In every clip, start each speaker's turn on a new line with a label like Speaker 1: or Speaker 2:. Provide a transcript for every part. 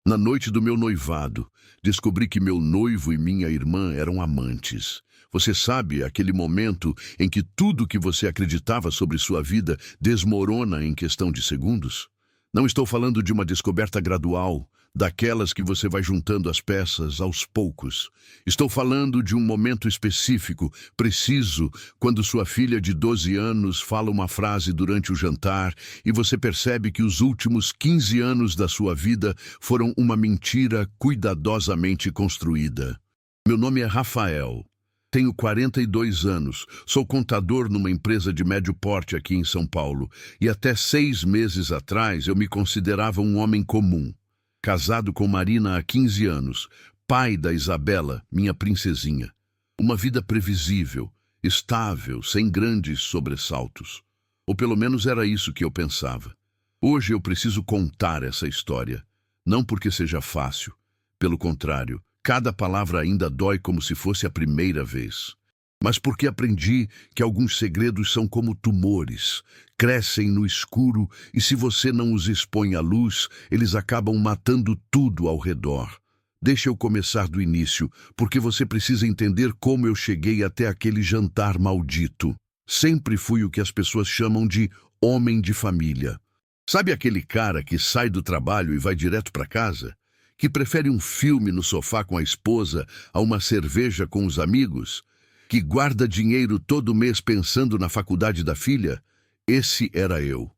Speaker 1: Na noite do meu noivado, descobri que meu noivo e minha irmã eram amantes. Você sabe, aquele momento em que tudo que você acreditava sobre sua vida desmorona em questão de segundos? Não estou falando de uma descoberta gradual, daquelas que você vai juntando as peças aos poucos. Estou falando de um momento específico, preciso, quando sua filha de 12 anos fala uma frase durante o jantar e você percebe que os últimos 15 anos da sua vida foram uma mentira cuidadosamente construída. Meu nome é Rafael. Tenho 42 anos, sou contador numa empresa de médio porte aqui em São Paulo e até 6 meses atrás eu me considerava um homem comum. Casado com Marina há 15 anos, pai da Isabela, minha princesinha. Uma vida previsível, estável, sem grandes sobressaltos. Ou pelo menos era isso que eu pensava. Hoje eu preciso contar essa história. Não porque seja fácil. Pelo contrário, cada palavra ainda dói como se fosse a primeira vez. Mas porque aprendi que alguns segredos são como tumores, crescem no escuro e se você não os expõe à luz, eles acabam matando tudo ao redor. Deixa eu começar do início, porque você precisa entender como eu cheguei até aquele jantar maldito. Sempre fui o que as pessoas chamam de homem de família. Sabe aquele cara que sai do trabalho e vai direto para casa? Que prefere um filme no sofá com a esposa a uma cerveja com os amigos? Que guarda dinheiro todo mês pensando na faculdade da filha? Esse era eu.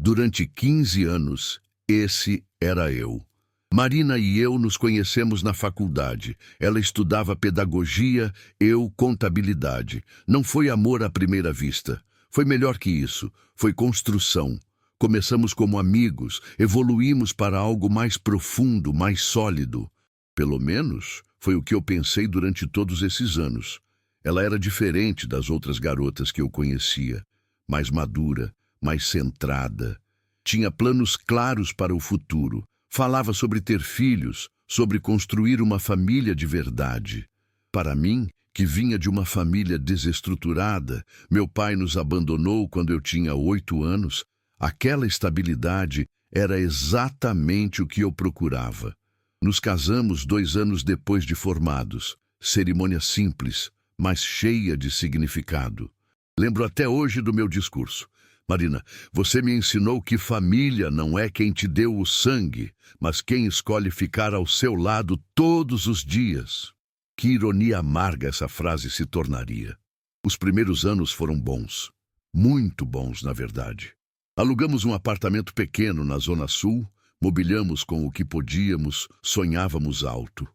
Speaker 1: Durante 15 anos, esse era eu. Marina e eu nos conhecemos na faculdade. Ela estudava pedagogia, eu contabilidade. Não foi amor à primeira vista. Foi melhor que isso. Foi construção. Começamos como amigos, evoluímos para algo mais profundo, mais sólido. Pelo menos, foi o que eu pensei durante todos esses anos. Ela era diferente das outras garotas que eu conhecia. Mais madura, mais centrada. Tinha planos claros para o futuro. Falava sobre ter filhos, sobre construir uma família de verdade. Para mim, que vinha de uma família desestruturada, meu pai nos abandonou quando eu tinha 8 anos, aquela estabilidade era exatamente o que eu procurava. Nos casamos 2 anos depois de formados. Cerimônia simples, mas cheia de significado. Lembro até hoje do meu discurso. Marina, você me ensinou que família não é quem te deu o sangue, mas quem escolhe ficar ao seu lado todos os dias. Que ironia amarga essa frase se tornaria. Os primeiros anos foram bons. Muito bons, na verdade. Alugamos um apartamento pequeno na Zona Sul, mobiliamos com o que podíamos, sonhávamos alto.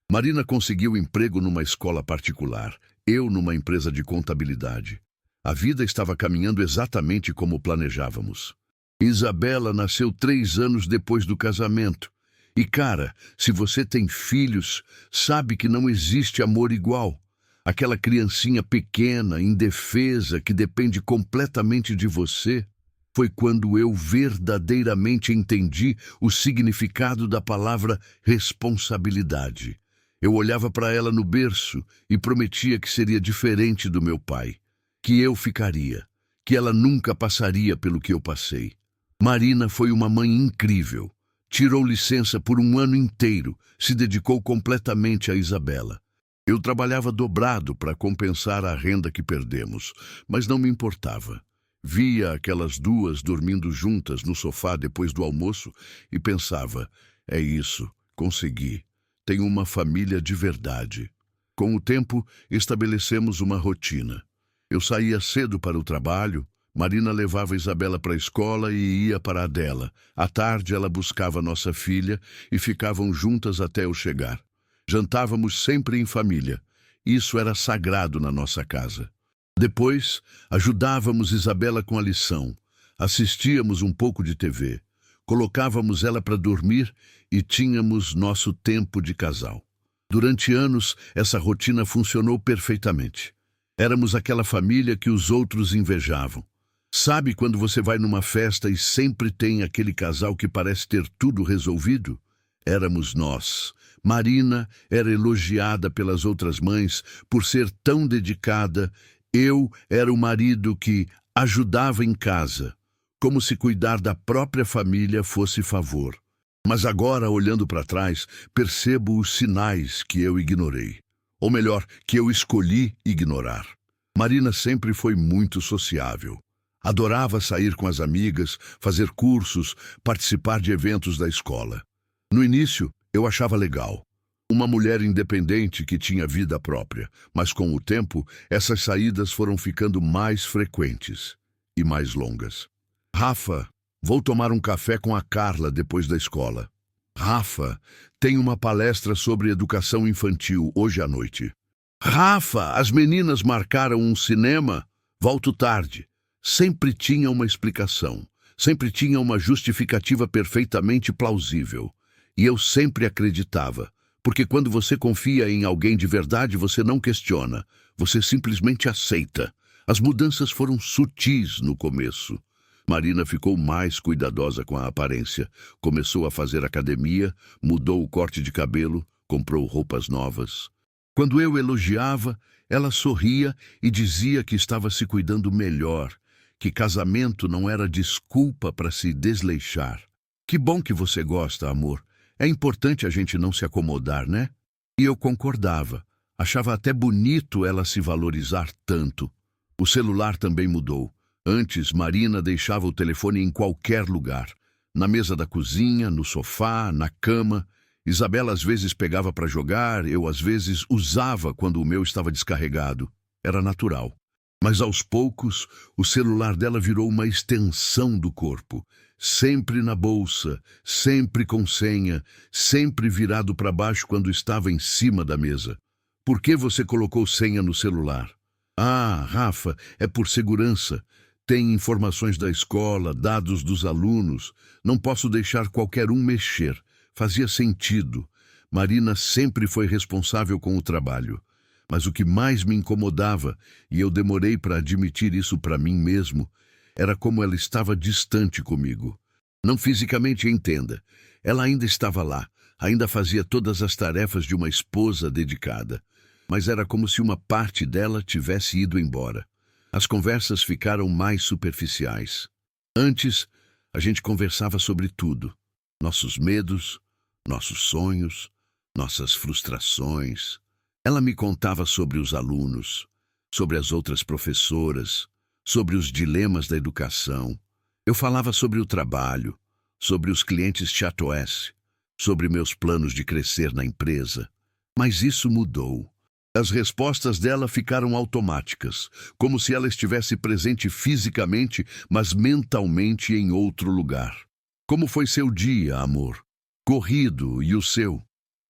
Speaker 1: Marina conseguiu emprego numa escola particular, eu numa empresa de contabilidade. A vida estava caminhando exatamente como planejávamos. Isabela nasceu 3 anos depois do casamento. E cara, se você tem filhos, sabe que não existe amor igual. Aquela criancinha pequena, indefesa, que depende completamente de você. Foi quando eu verdadeiramente entendi o significado da palavra responsabilidade. Eu olhava para ela no berço e prometia que seria diferente do meu pai, que eu ficaria, que ela nunca passaria pelo que eu passei. Marina foi uma mãe incrível. Tirou licença por 1 ano inteiro, se dedicou completamente a Isabela. Eu trabalhava dobrado para compensar a renda que perdemos, mas não me importava. Via aquelas duas dormindo juntas no sofá depois do almoço e pensava, é isso, consegui. Tenho uma família de verdade. Com o tempo, estabelecemos uma rotina. Eu saía cedo para o trabalho, Marina levava Isabela para a escola e ia para a dela. À tarde, ela buscava nossa filha e ficavam juntas até eu chegar. Jantávamos sempre em família. Isso era sagrado na nossa casa. Depois, ajudávamos Isabela com a lição. Assistíamos um pouco de TV. Colocávamos ela para dormir e tínhamos nosso tempo de casal. Durante anos, essa rotina funcionou perfeitamente. Éramos aquela família que os outros invejavam. Sabe quando você vai numa festa e sempre tem aquele casal que parece ter tudo resolvido? Éramos nós. Marina era elogiada pelas outras mães por ser tão dedicada. Eu era o marido que ajudava em casa, como se cuidar da própria família fosse favor. Mas agora, olhando para trás, percebo os sinais que eu ignorei. Ou melhor, que eu escolhi ignorar. Marina sempre foi muito sociável. Adorava sair com as amigas, fazer cursos, participar de eventos da escola. No início, eu achava legal. Uma mulher independente que tinha vida própria, mas com o tempo, essas saídas foram ficando mais frequentes e mais longas. Rafa, vou tomar um café com a Carla depois da escola. Rafa, tem uma palestra sobre educação infantil hoje à noite. Rafa, as meninas marcaram um cinema. Volto tarde. Sempre tinha uma explicação. Sempre tinha uma justificativa perfeitamente plausível. E eu sempre acreditava. Porque quando você confia em alguém de verdade, você não questiona. Você simplesmente aceita. As mudanças foram sutis no começo. Marina ficou mais cuidadosa com a aparência. Começou a fazer academia, mudou o corte de cabelo, comprou roupas novas. Quando eu elogiava, ela sorria e dizia que estava se cuidando melhor, que casamento não era desculpa para se desleixar. Que bom que você gosta, amor. É importante a gente não se acomodar, né? E eu concordava. Achava até bonito ela se valorizar tanto. O celular também mudou. Antes, Marina deixava o telefone em qualquer lugar. Na mesa da cozinha, no sofá, na cama. Isabela às vezes pegava para jogar, eu às vezes usava quando o meu estava descarregado. Era natural. Mas aos poucos, o celular dela virou uma extensão do corpo. Sempre na bolsa, sempre com senha, sempre virado para baixo quando estava em cima da mesa. Por que você colocou senha no celular? Ah, Rafa, é por segurança. Tem informações da escola, dados dos alunos. Não posso deixar qualquer um mexer. Fazia sentido. Marina sempre foi responsável com o trabalho. Mas o que mais me incomodava, e eu demorei para admitir isso para mim mesmo, era como ela estava distante comigo. Não fisicamente, entenda. Ela ainda estava lá, ainda fazia todas as tarefas de uma esposa dedicada. Mas era como se uma parte dela tivesse ido embora. As conversas ficaram mais superficiais. Antes, a gente conversava sobre tudo. Nossos medos, nossos sonhos, nossas frustrações. Ela me contava sobre os alunos, sobre as outras professoras, sobre os dilemas da educação. Eu falava sobre o trabalho, sobre os clientes chatoes, sobre meus planos de crescer na empresa. Mas isso mudou. As respostas dela ficaram automáticas, como se ela estivesse presente fisicamente, mas mentalmente em outro lugar. Como foi seu dia, amor? Corrido, e o seu?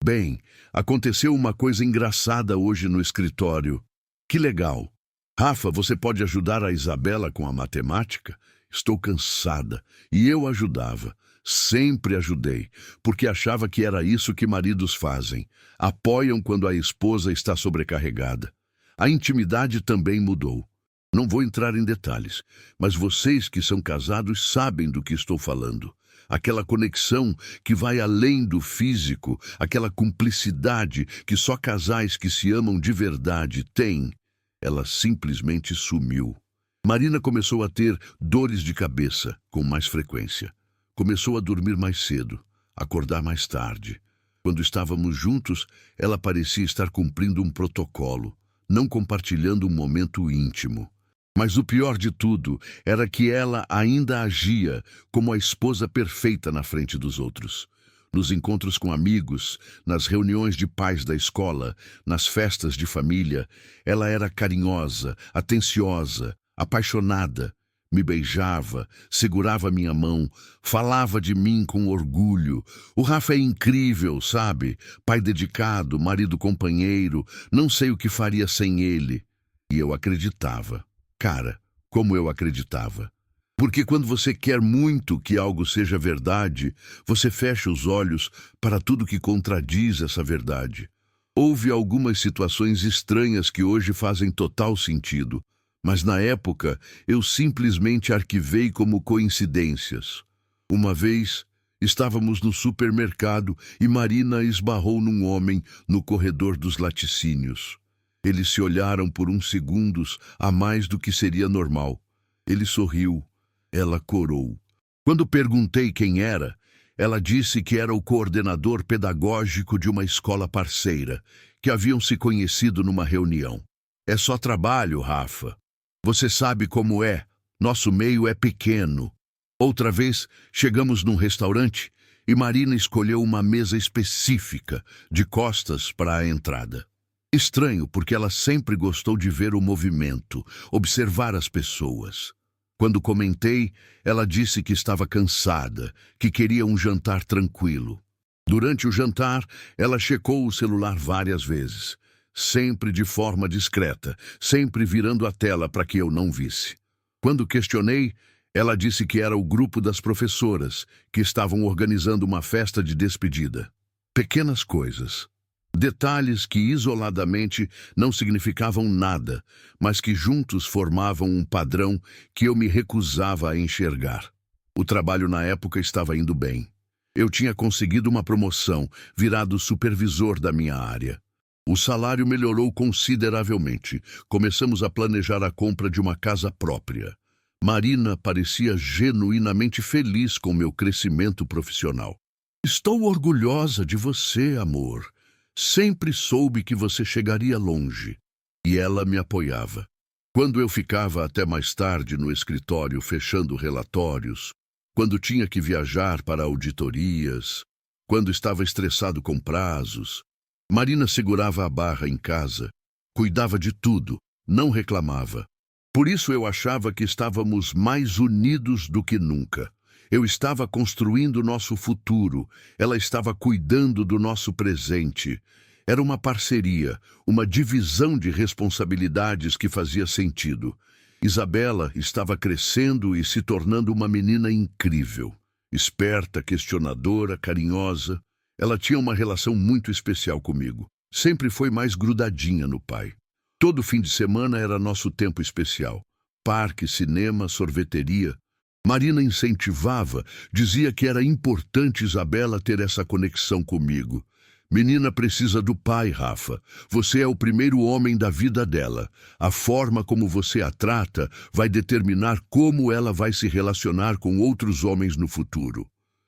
Speaker 1: Bem, aconteceu uma coisa engraçada hoje no escritório. Que legal. Rafa, você pode ajudar a Isabela com a matemática? Estou cansada. E eu ajudava. Sempre ajudei, porque achava que era isso que maridos fazem. Apoiam quando a esposa está sobrecarregada. A intimidade também mudou. Não vou entrar em detalhes, mas vocês que são casados sabem do que estou falando. Aquela conexão que vai além do físico, aquela cumplicidade que só casais que se amam de verdade têm, ela simplesmente sumiu. Marina começou a ter dores de cabeça com mais frequência. Começou a dormir mais cedo, acordar mais tarde. Quando estávamos juntos, ela parecia estar cumprindo um protocolo, não compartilhando um momento íntimo. Mas o pior de tudo era que ela ainda agia como a esposa perfeita na frente dos outros. Nos encontros com amigos, nas reuniões de pais da escola, nas festas de família, ela era carinhosa, atenciosa, apaixonada. Me beijava, segurava minha mão, falava de mim com orgulho. O Rafa é incrível, sabe? Pai dedicado, marido companheiro, não sei o que faria sem ele. E eu acreditava. Cara, como eu acreditava. Porque quando você quer muito que algo seja verdade, você fecha os olhos para tudo que contradiz essa verdade. Houve algumas situações estranhas que hoje fazem total sentido. Mas na época, eu simplesmente arquivei como coincidências. Uma vez, estávamos no supermercado e Marina esbarrou num homem no corredor dos laticínios. Eles se olharam por uns segundos a mais do que seria normal. Ele sorriu. Ela corou. Quando perguntei quem era, Ela disse que era o coordenador pedagógico de uma escola parceira, que haviam se conhecido numa reunião. É só trabalho, Rafa. Você sabe como é. Nosso meio é pequeno. Outra vez, chegamos num restaurante e Marina escolheu uma mesa específica, de costas para a entrada. Estranho, porque ela sempre gostou de ver o movimento, observar as pessoas. Quando comentei, ela disse que estava cansada, que queria um jantar tranquilo. Durante o jantar, ela checou o celular várias vezes, sempre de forma discreta, sempre virando a tela para que eu não visse. Quando questionei, ela disse que era o grupo das professoras, que estavam organizando uma festa de despedida. Pequenas coisas. Detalhes que isoladamente não significavam nada, mas que juntos formavam um padrão que eu me recusava a enxergar. O trabalho na época estava indo bem. Eu tinha conseguido uma promoção, virado supervisor da minha área. O salário melhorou consideravelmente. Começamos a planejar a compra de uma casa própria. Marina parecia genuinamente feliz com meu crescimento profissional. Estou orgulhosa de você, amor. Sempre soube que você chegaria longe. E ela me apoiava. Quando eu ficava até mais tarde no escritório fechando relatórios, quando tinha que viajar para auditorias, quando estava estressado com prazos, Marina segurava a barra em casa, cuidava de tudo, não reclamava. Por isso eu achava que estávamos mais unidos do que nunca. Eu estava construindo nosso futuro, ela estava cuidando do nosso presente. Era uma parceria, uma divisão de responsabilidades que fazia sentido. Isabela estava crescendo e se tornando uma menina incrível. Esperta, questionadora, carinhosa. Ela tinha uma relação muito especial comigo. Sempre foi mais grudadinha no pai. Todo fim de semana era nosso tempo especial. Parque, cinema, sorveteria. Marina incentivava, dizia que era importante Isabela ter essa conexão comigo. Menina precisa do pai, Rafa. Você é o primeiro homem da vida dela. A forma como você a trata vai determinar como ela vai se relacionar com outros homens no futuro.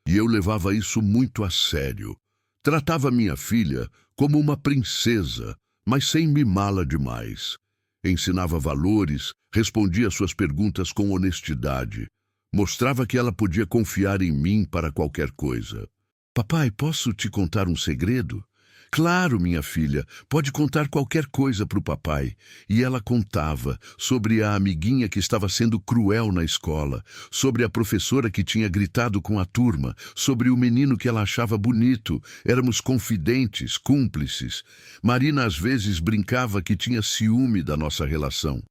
Speaker 1: E eu levava isso muito a sério. Tratava minha filha como uma princesa, mas sem mimá-la demais. Ensinava valores, respondia suas perguntas com honestidade. Mostrava que ela podia confiar em mim para qualquer coisa. Papai, posso te contar um segredo? Claro, minha filha, pode contar qualquer coisa para o papai. E ela contava sobre a amiguinha que estava sendo cruel na escola, sobre a professora que tinha gritado com a turma, sobre o menino que ela achava bonito. Éramos confidentes, cúmplices. Marina às vezes brincava que tinha ciúme da nossa relação.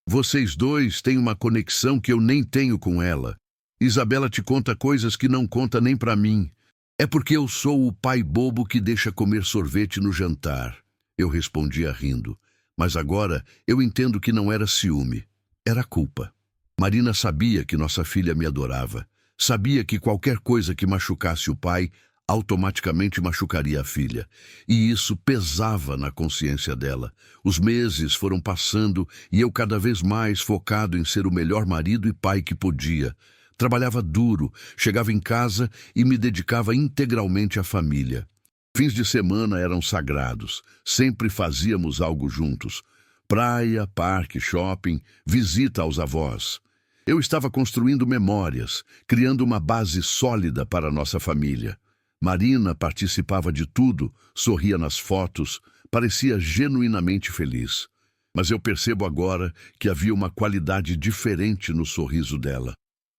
Speaker 1: Vocês dois têm uma conexão que eu nem tenho com ela. Isabela te conta coisas que não conta nem para mim. É porque eu sou o pai bobo que deixa comer sorvete no jantar. Eu respondia rindo. Mas agora eu entendo que não era ciúme. Era culpa. Marina sabia que nossa filha me adorava. Sabia que qualquer coisa que machucasse o pai automaticamente machucaria a filha. E isso pesava na consciência dela. Os meses foram passando e eu cada vez mais focado em ser o melhor marido e pai que podia. Trabalhava duro, chegava em casa e me dedicava integralmente à família. Fins de semana eram sagrados, sempre fazíamos algo juntos. Praia, parque, shopping, visita aos avós. Eu estava construindo memórias, criando uma base sólida para a nossa família. Marina participava de tudo, sorria nas fotos, parecia genuinamente feliz. Mas eu percebo agora que havia uma qualidade diferente no sorriso dela.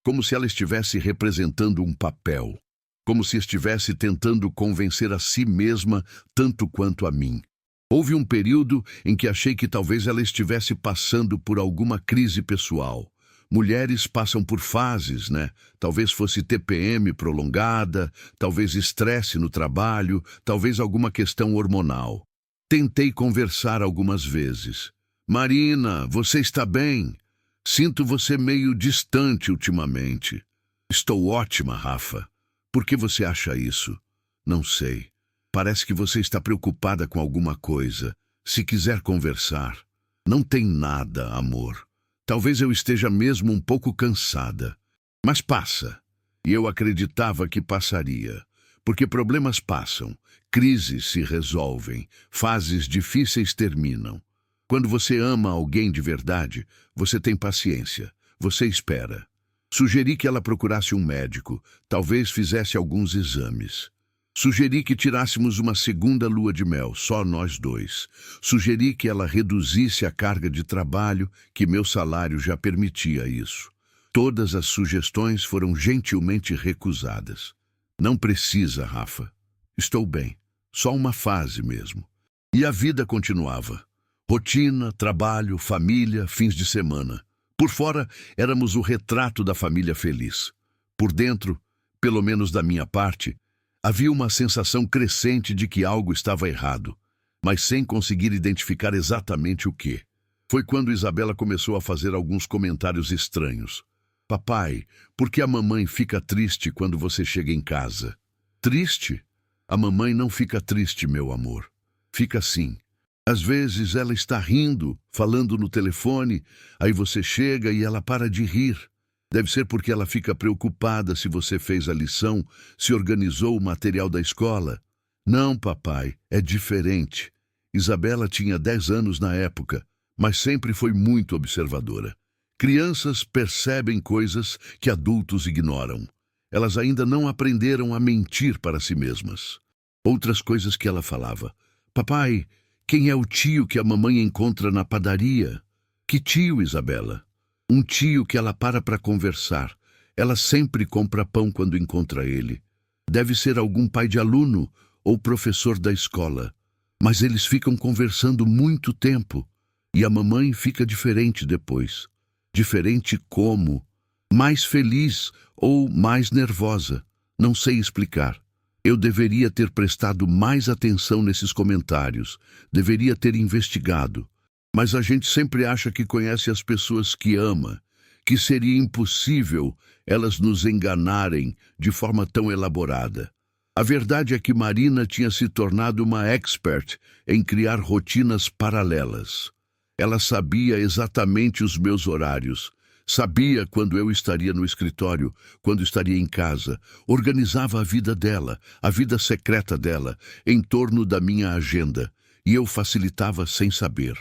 Speaker 1: Como se ela estivesse representando um papel. Como se estivesse tentando convencer a si mesma tanto quanto a mim. Houve um período em que achei que talvez ela estivesse passando por alguma crise pessoal. Mulheres passam por fases, né? Talvez fosse TPM prolongada, talvez estresse no trabalho, talvez alguma questão hormonal. Tentei conversar algumas vezes. Marina, você está bem? Sinto você meio distante ultimamente. Estou ótima, Rafa. Por que você acha isso? Não sei. Parece que você está preocupada com alguma coisa. Se quiser conversar. Não tem nada, amor. Talvez eu esteja mesmo um pouco cansada. Mas passa. E eu acreditava que passaria. Porque problemas passam, crises se resolvem, fases difíceis terminam. Quando você ama alguém de verdade, você tem paciência, você espera. Sugeri que ela procurasse um médico, talvez fizesse alguns exames. Sugeri que tirássemos uma segunda lua de mel, só nós dois. Sugeri que ela reduzisse a carga de trabalho, que meu salário já permitia isso. Todas as sugestões foram gentilmente recusadas. Não precisa, Rafa. Estou bem. Só uma fase mesmo. E a vida continuava. Rotina, trabalho, família, fins de semana. Por fora, éramos o retrato da família feliz. Por dentro, pelo menos da minha parte, havia uma sensação crescente de que algo estava errado, mas sem conseguir identificar exatamente o que. Foi quando Isabela começou a fazer alguns comentários estranhos. Papai, por que a mamãe fica triste quando você chega em casa? Triste? A mamãe não fica triste, meu amor. Fica sim. Às vezes ela está rindo, falando no telefone, aí você chega e ela para de rir. Deve ser porque ela fica preocupada se você fez a lição, se organizou o material da escola. Não, papai, é diferente. Isabela tinha 10 anos na época, mas sempre foi muito observadora. Crianças percebem coisas que adultos ignoram. Elas ainda não aprenderam a mentir para si mesmas. Outras coisas que ela falava. Papai, quem é o tio que a mamãe encontra na padaria? Que tio, Isabela? Um tio que ela para conversar. Ela sempre compra pão quando encontra ele. Deve ser algum pai de aluno ou professor da escola. Mas eles ficam conversando muito tempo. E a mamãe fica diferente depois. Diferente como? Mais feliz ou mais nervosa? Não sei explicar. Eu deveria ter prestado mais atenção nesses comentários. Deveria ter investigado. Mas a gente sempre acha que conhece as pessoas que ama, que seria impossível elas nos enganarem de forma tão elaborada. A verdade é que Marina tinha se tornado uma expert em criar rotinas paralelas. Ela sabia exatamente os meus horários, sabia quando eu estaria no escritório, quando estaria em casa, organizava a vida dela, a vida secreta dela, em torno da minha agenda, e eu facilitava sem saber.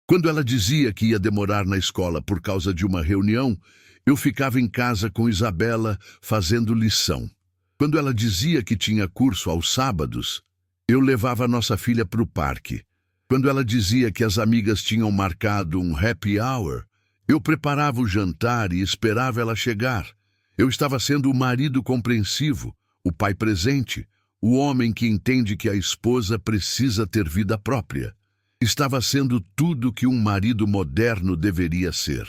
Speaker 1: Quando ela dizia que ia demorar na escola por causa de uma reunião, eu ficava em casa com Isabela fazendo lição. Quando ela dizia que tinha curso aos sábados, eu levava nossa filha para o parque. Quando ela dizia que as amigas tinham marcado um happy hour, eu preparava o jantar e esperava ela chegar. Eu estava sendo o marido compreensivo, o pai presente, o homem que entende que a esposa precisa ter vida própria. Estava sendo tudo que um marido moderno deveria ser.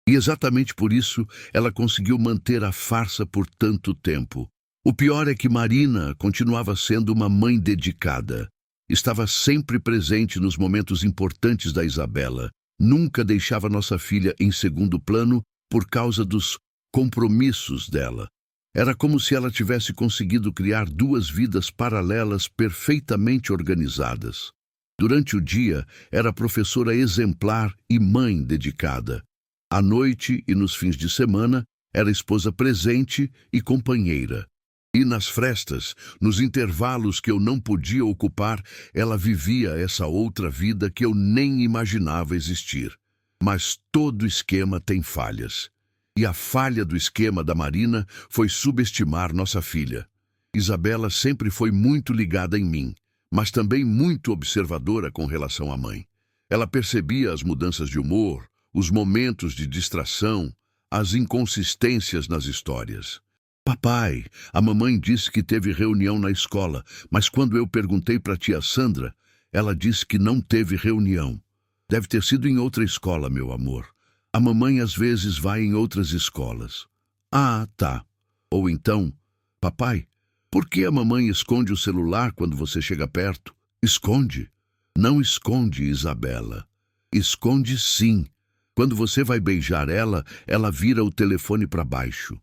Speaker 1: E exatamente por isso ela conseguiu manter a farsa por tanto tempo. O pior é que Marina continuava sendo uma mãe dedicada. Estava sempre presente nos momentos importantes da Isabela. Nunca deixava nossa filha em segundo plano por causa dos compromissos dela. Era como se ela tivesse conseguido criar duas vidas paralelas perfeitamente organizadas. Durante o dia, era professora exemplar e mãe dedicada. À noite e nos fins de semana, era esposa presente e companheira. E nas festas, nos intervalos que eu não podia ocupar, ela vivia essa outra vida que eu nem imaginava existir. Mas todo esquema tem falhas. E a falha do esquema da Marina foi subestimar nossa filha. Isabela sempre foi muito ligada em mim, mas também muito observadora com relação à mãe. Ela percebia as mudanças de humor, os momentos de distração, as inconsistências nas histórias. Papai, a mamãe disse que teve reunião na escola, mas quando eu perguntei para a tia Sandra, ela disse que não teve reunião. Deve ter sido em outra escola, meu amor. A mamãe às vezes vai em outras escolas. Ah, tá. Ou então, papai, por que a mamãe esconde o celular quando você chega perto? Esconde? Não esconde, Isabela. Esconde sim. Quando você vai beijar ela, ela vira o telefone para baixo.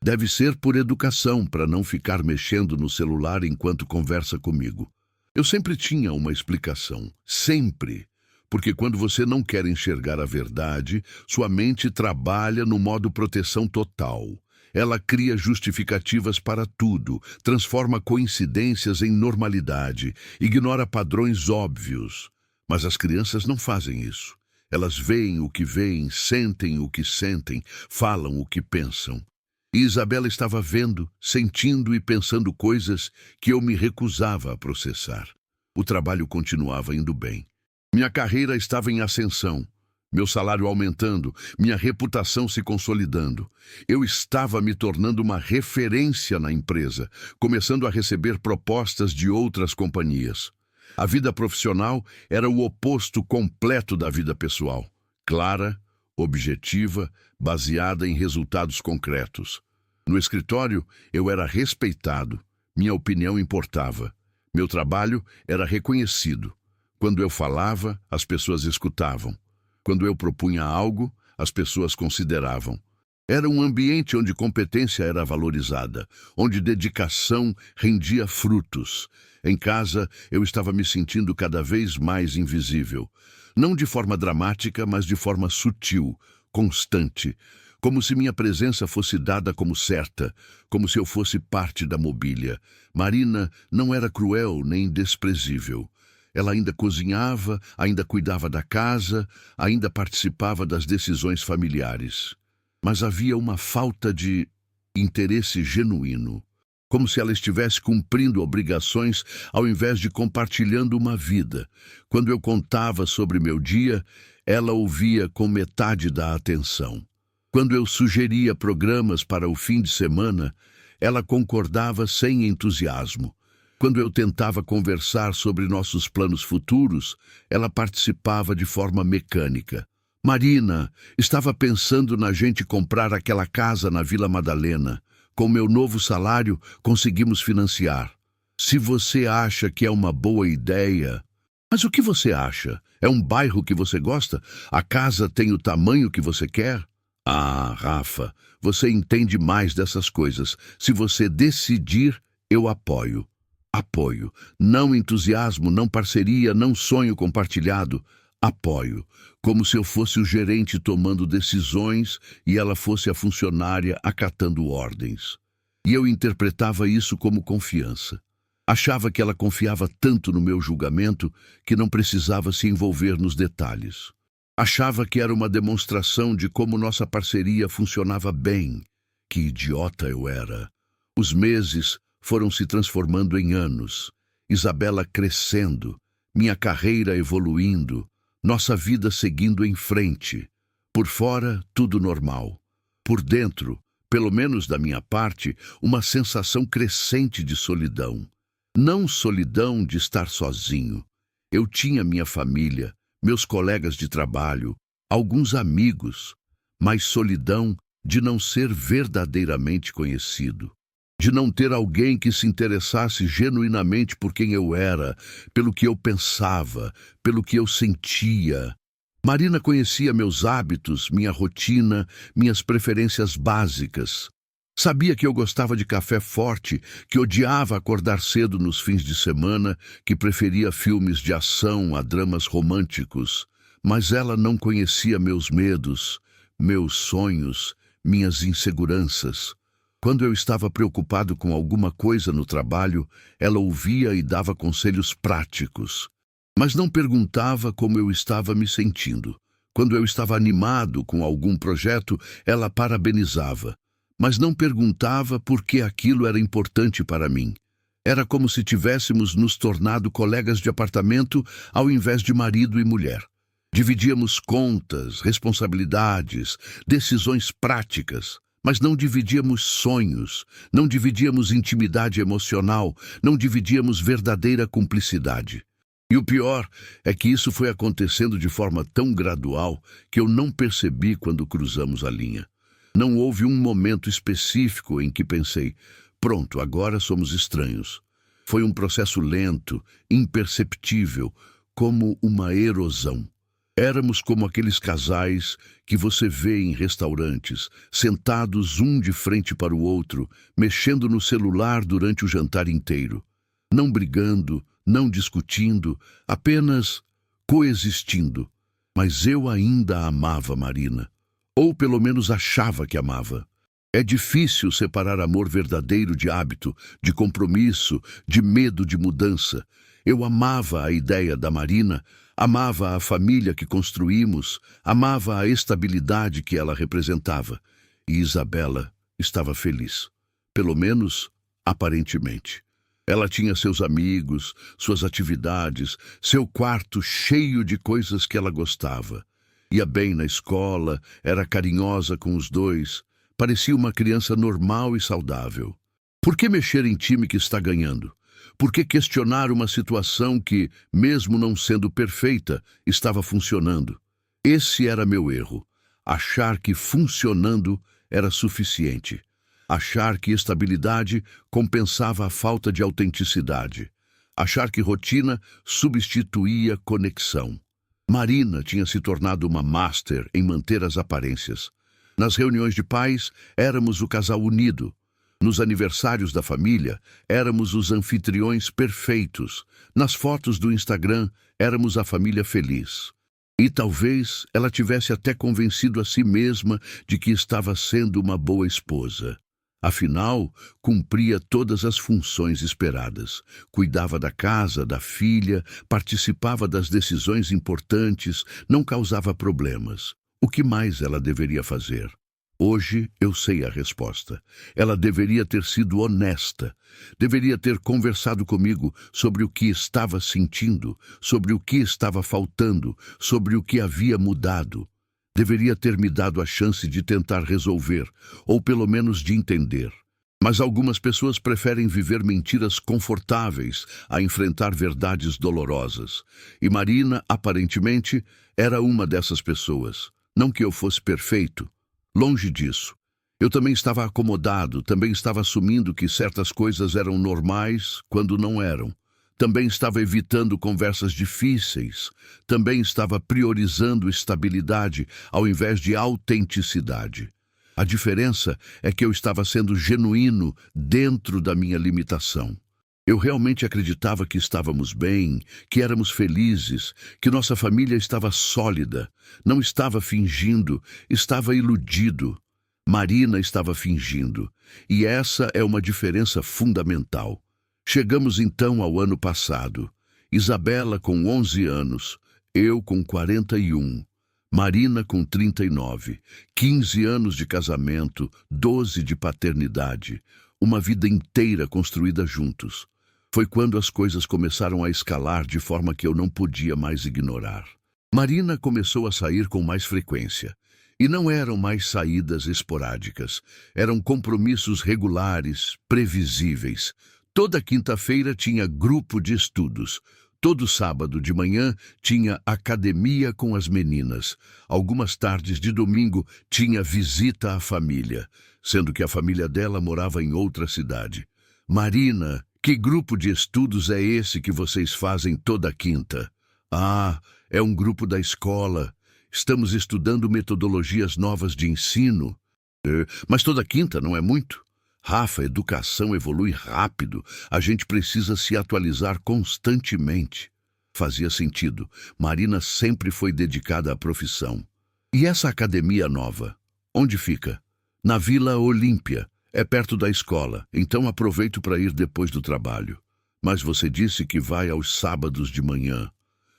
Speaker 1: Deve ser por educação, para não ficar mexendo no celular enquanto conversa comigo. Eu sempre tinha uma explicação. Sempre. Porque quando você não quer enxergar a verdade, sua mente trabalha no modo proteção total. Ela cria justificativas para tudo, transforma coincidências em normalidade, ignora padrões óbvios. Mas as crianças não fazem isso. Elas veem o que veem, sentem o que sentem, falam o que pensam. E Isabela estava vendo, sentindo e pensando coisas que eu me recusava a processar. O trabalho continuava indo bem. Minha carreira estava em ascensão, meu salário aumentando, minha reputação se consolidando. Eu estava me tornando uma referência na empresa, começando a receber propostas de outras companhias. A vida profissional era o oposto completo da vida pessoal. Clara, objetiva, baseada em resultados concretos. No escritório, eu era respeitado, minha opinião importava. Meu trabalho era reconhecido. Quando eu falava, as pessoas escutavam. Quando eu propunha algo, as pessoas consideravam. Era um ambiente onde competência era valorizada, onde dedicação rendia frutos. Em casa, eu estava me sentindo cada vez mais invisível. Não de forma dramática, mas de forma sutil, constante. Como se minha presença fosse dada como certa, como se eu fosse parte da mobília. Marina não era cruel nem desprezível. Ela ainda cozinhava, ainda cuidava da casa, ainda participava das decisões familiares. Mas havia uma falta de interesse genuíno, como se ela estivesse cumprindo obrigações ao invés de compartilhando uma vida. Quando eu contava sobre meu dia, ela ouvia com metade da atenção. Quando eu sugeria programas para o fim de semana, ela concordava sem entusiasmo. Quando eu tentava conversar sobre nossos planos futuros, ela participava de forma mecânica. Marina, estava pensando na gente comprar aquela casa na Vila Madalena. Com meu novo salário, conseguimos financiar. Se você acha que é uma boa ideia... Mas o que você acha? É um bairro que você gosta? A casa tem o tamanho que você quer? Ah, Rafa, você entende mais dessas coisas. Se você decidir, eu apoio. Apoio. Não entusiasmo, não parceria, não sonho compartilhado. Apoio. Como se eu fosse o gerente tomando decisões e ela fosse a funcionária acatando ordens. E eu interpretava isso como confiança. Achava que ela confiava tanto no meu julgamento que não precisava se envolver nos detalhes. Achava que era uma demonstração de como nossa parceria funcionava bem. Que idiota eu era. Os meses foram se transformando em anos. Isabela crescendo, minha carreira evoluindo, nossa vida seguindo em frente. Por fora, tudo normal. Por dentro, pelo menos da minha parte, uma sensação crescente de solidão. Não solidão de estar sozinho. Eu tinha minha família, meus colegas de trabalho, alguns amigos, mas solidão de não ser verdadeiramente conhecido. De não ter alguém que se interessasse genuinamente por quem eu era, pelo que eu pensava, pelo que eu sentia. Marina conhecia meus hábitos, minha rotina, minhas preferências básicas. Sabia que eu gostava de café forte, que odiava acordar cedo nos fins de semana, que preferia filmes de ação a dramas românticos. Mas ela não conhecia meus medos, meus sonhos, minhas inseguranças. Quando eu estava preocupado com alguma coisa no trabalho, ela ouvia e dava conselhos práticos. Mas não perguntava como eu estava me sentindo. Quando eu estava animado com algum projeto, ela parabenizava. Mas não perguntava por que aquilo era importante para mim. Era como se tivéssemos nos tornado colegas de apartamento ao invés de marido e mulher. Dividíamos contas, responsabilidades, decisões práticas, mas não dividíamos sonhos, não dividíamos intimidade emocional, não dividíamos verdadeira cumplicidade. E o pior é que isso foi acontecendo de forma tão gradual que eu não percebi quando cruzamos a linha. Não houve um momento específico em que pensei, pronto, agora somos estranhos. Foi um processo lento, imperceptível, como uma erosão. Éramos como aqueles casais que você vê em restaurantes, sentados um de frente para o outro, mexendo no celular durante o jantar inteiro. Não brigando, não discutindo, apenas coexistindo. Mas eu ainda amava Marina. Ou pelo menos achava que amava. É difícil separar amor verdadeiro de hábito, de compromisso, de medo de mudança. Eu amava a ideia da Marina, amava a família que construímos, amava a estabilidade que ela representava. E Isabela estava feliz. Pelo menos, aparentemente. Ela tinha seus amigos, suas atividades, seu quarto cheio de coisas que ela gostava. Ia bem na escola, era carinhosa com os dois, parecia uma criança normal e saudável. Por que mexer em time que está ganhando? Por que questionar uma situação que, mesmo não sendo perfeita, estava funcionando? Esse era meu erro. Achar que funcionando era suficiente. Achar que estabilidade compensava a falta de autenticidade. Achar que rotina substituía conexão. Marina tinha se tornado uma master em manter as aparências. Nas reuniões de pais, éramos o casal unido. Nos aniversários da família, éramos os anfitriões perfeitos. Nas fotos do Instagram, éramos a família feliz. E talvez ela tivesse até convencido a si mesma de que estava sendo uma boa esposa. Afinal, cumpria todas as funções esperadas. Cuidava da casa, da filha, participava das decisões importantes, não causava problemas. O que mais ela deveria fazer? Hoje eu sei a resposta. Ela deveria ter sido honesta. Deveria ter conversado comigo sobre o que estava sentindo, sobre o que estava faltando, sobre o que havia mudado. Deveria ter me dado a chance de tentar resolver, ou pelo menos de entender. Mas algumas pessoas preferem viver mentiras confortáveis a enfrentar verdades dolorosas. E Marina, aparentemente, era uma dessas pessoas. Não que eu fosse perfeito. Longe disso. Eu também estava acomodado, também estava assumindo que certas coisas eram normais quando não eram. Também estava evitando conversas difíceis. Também estava priorizando estabilidade ao invés de autenticidade. A diferença é que eu estava sendo genuíno dentro da minha limitação. Eu realmente acreditava que estávamos bem, que éramos felizes, que nossa família estava sólida. Não estava fingindo, estava iludido. Marina estava fingindo. E essa é uma diferença fundamental. Chegamos então ao ano passado. Isabela com 11 anos, eu com 41. Marina com 39, 15 anos de casamento, 12 de paternidade, uma vida inteira construída juntos. Foi quando as coisas começaram a escalar de forma que eu não podia mais ignorar. Marina começou a sair com mais frequência. E não eram mais saídas esporádicas. Eram compromissos regulares, previsíveis. Toda quinta-feira tinha grupo de estudos. Todo sábado de manhã tinha academia com as meninas. Algumas tardes de domingo tinha visita à família, sendo que a família dela morava em outra cidade. Marina, que grupo de estudos é esse que vocês fazem toda quinta? Ah, é um grupo da escola. Estamos estudando metodologias novas de ensino. Mas toda quinta não é muito? Rafa, a educação evolui rápido. A gente precisa se atualizar constantemente. Fazia sentido. Marina sempre foi dedicada à profissão. E essa academia nova? Onde fica? Na Vila Olímpia. É perto da escola, então aproveito para ir depois do trabalho. Mas você disse que vai aos sábados de manhã.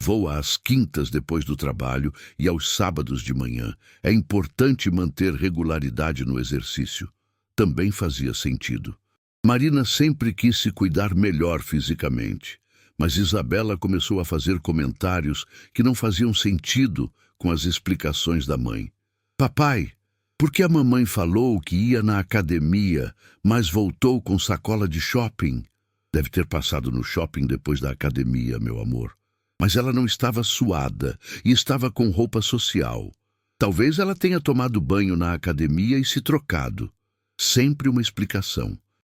Speaker 1: Vou às quintas depois do trabalho e aos sábados de manhã. É importante manter regularidade no exercício. Também fazia sentido. Marina sempre quis se cuidar melhor fisicamente, mas Isabela começou a fazer comentários que não faziam sentido com as explicações da mãe. Papai, por que a mamãe falou que ia na academia, mas voltou com sacola de shopping? Deve ter passado no shopping depois da academia, meu amor. Mas ela não estava suada e estava com roupa social. Talvez ela tenha tomado banho na academia e se trocado. Sempre uma explicação.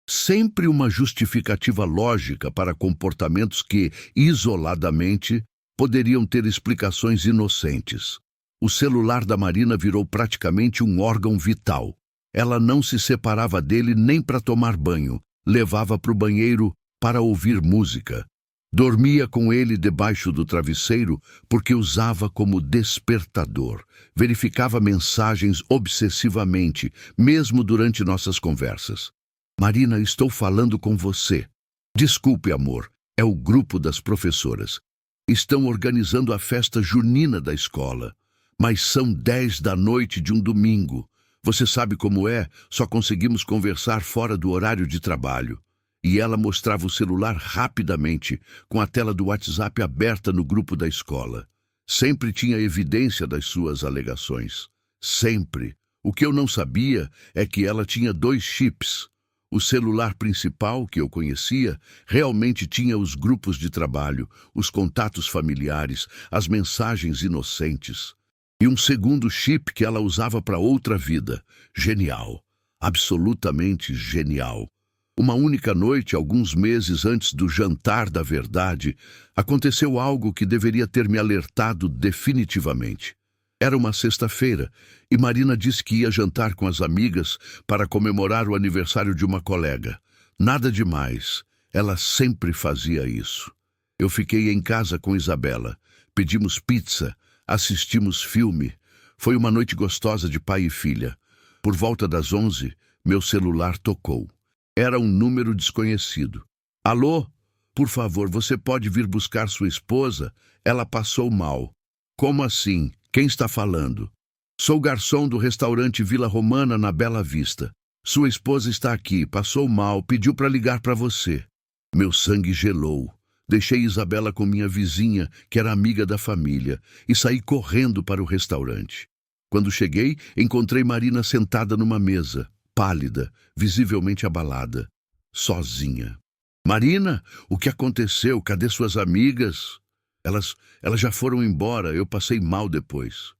Speaker 1: Sempre uma justificativa lógica para comportamentos que, isoladamente, poderiam ter explicações inocentes. O celular da Marina virou praticamente um órgão vital. Ela não se separava dele nem para tomar banho. Levava para o banheiro para ouvir música. Dormia com ele debaixo do travesseiro porque usava como despertador. Verificava mensagens obsessivamente, mesmo durante nossas conversas. Marina, estou falando com você. Desculpe, amor, é o grupo das professoras. Estão organizando a festa junina da escola. Mas são 10 da noite de um domingo. Você sabe como é, só conseguimos conversar fora do horário de trabalho. E ela mostrava o celular rapidamente, com a tela do WhatsApp aberta no grupo da escola. Sempre tinha evidência das suas alegações. Sempre. O que eu não sabia é que ela tinha 2 chips. O celular principal, que eu conhecia, realmente tinha os grupos de trabalho, os contatos familiares, as mensagens inocentes. E um segundo chip que ela usava para outra vida. Genial. Absolutamente genial. Uma única noite, alguns meses antes do jantar da verdade, aconteceu algo que deveria ter me alertado definitivamente. Era uma sexta-feira e Marina disse que ia jantar com as amigas para comemorar o aniversário de uma colega. Nada demais. Ela sempre fazia isso. Eu fiquei em casa com Isabela. Pedimos pizza, assistimos filme. Foi uma noite gostosa de pai e filha. Por volta das 11, meu celular tocou. Era um número desconhecido. Alô? Por favor, você pode vir buscar sua esposa? Ela passou mal. Como assim? Quem está falando? Sou garçom do restaurante Vila Romana na Bela Vista. Sua esposa está aqui, passou mal, pediu para ligar para você. Meu sangue gelou. Deixei Isabela com minha vizinha, que era amiga da família, e saí correndo para o restaurante. Quando cheguei, encontrei Marina sentada numa mesa, pálida, visivelmente abalada, sozinha. Marina, o que aconteceu? Cadê suas amigas? Elas já foram embora, eu passei mal depois.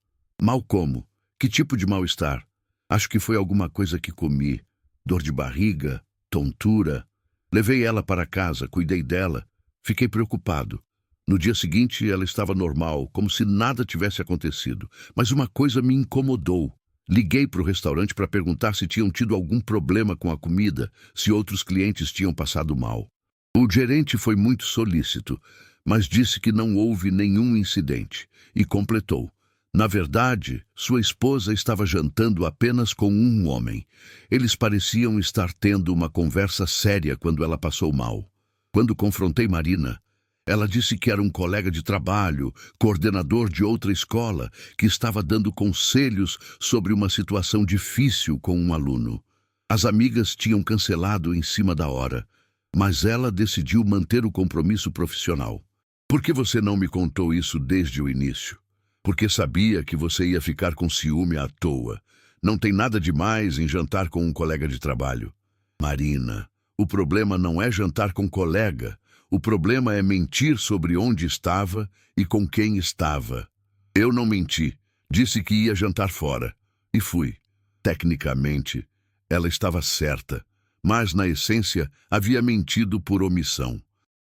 Speaker 1: Mal como? Que tipo de mal-estar? Acho que foi alguma coisa que comi. Dor de barriga, tontura. Levei ela para casa, cuidei dela. Fiquei preocupado. No dia seguinte, ela estava normal, como se nada tivesse acontecido. Mas uma coisa me incomodou. Liguei para o restaurante para perguntar se tinham tido algum problema com a comida, se outros clientes tinham passado mal. O gerente foi muito solícito, mas disse que não houve nenhum incidente, e completou. Na verdade, sua esposa estava jantando apenas com um homem. Eles pareciam estar tendo uma conversa séria quando ela passou mal. Quando confrontei Marina, ela disse que era um colega de trabalho, coordenador de outra escola, que estava dando conselhos sobre uma situação difícil com um aluno. As amigas tinham cancelado em cima da hora, mas ela decidiu manter o compromisso profissional. Por que você não me contou isso desde o início? Porque sabia que você ia ficar com ciúme à toa. Não tem nada demais em jantar com um colega de trabalho. Marina, o problema não é jantar com colega. O problema é mentir sobre onde estava e com quem estava. Eu não menti. Disse que ia jantar fora. E fui. Tecnicamente, ela estava certa, mas na essência havia mentido por omissão.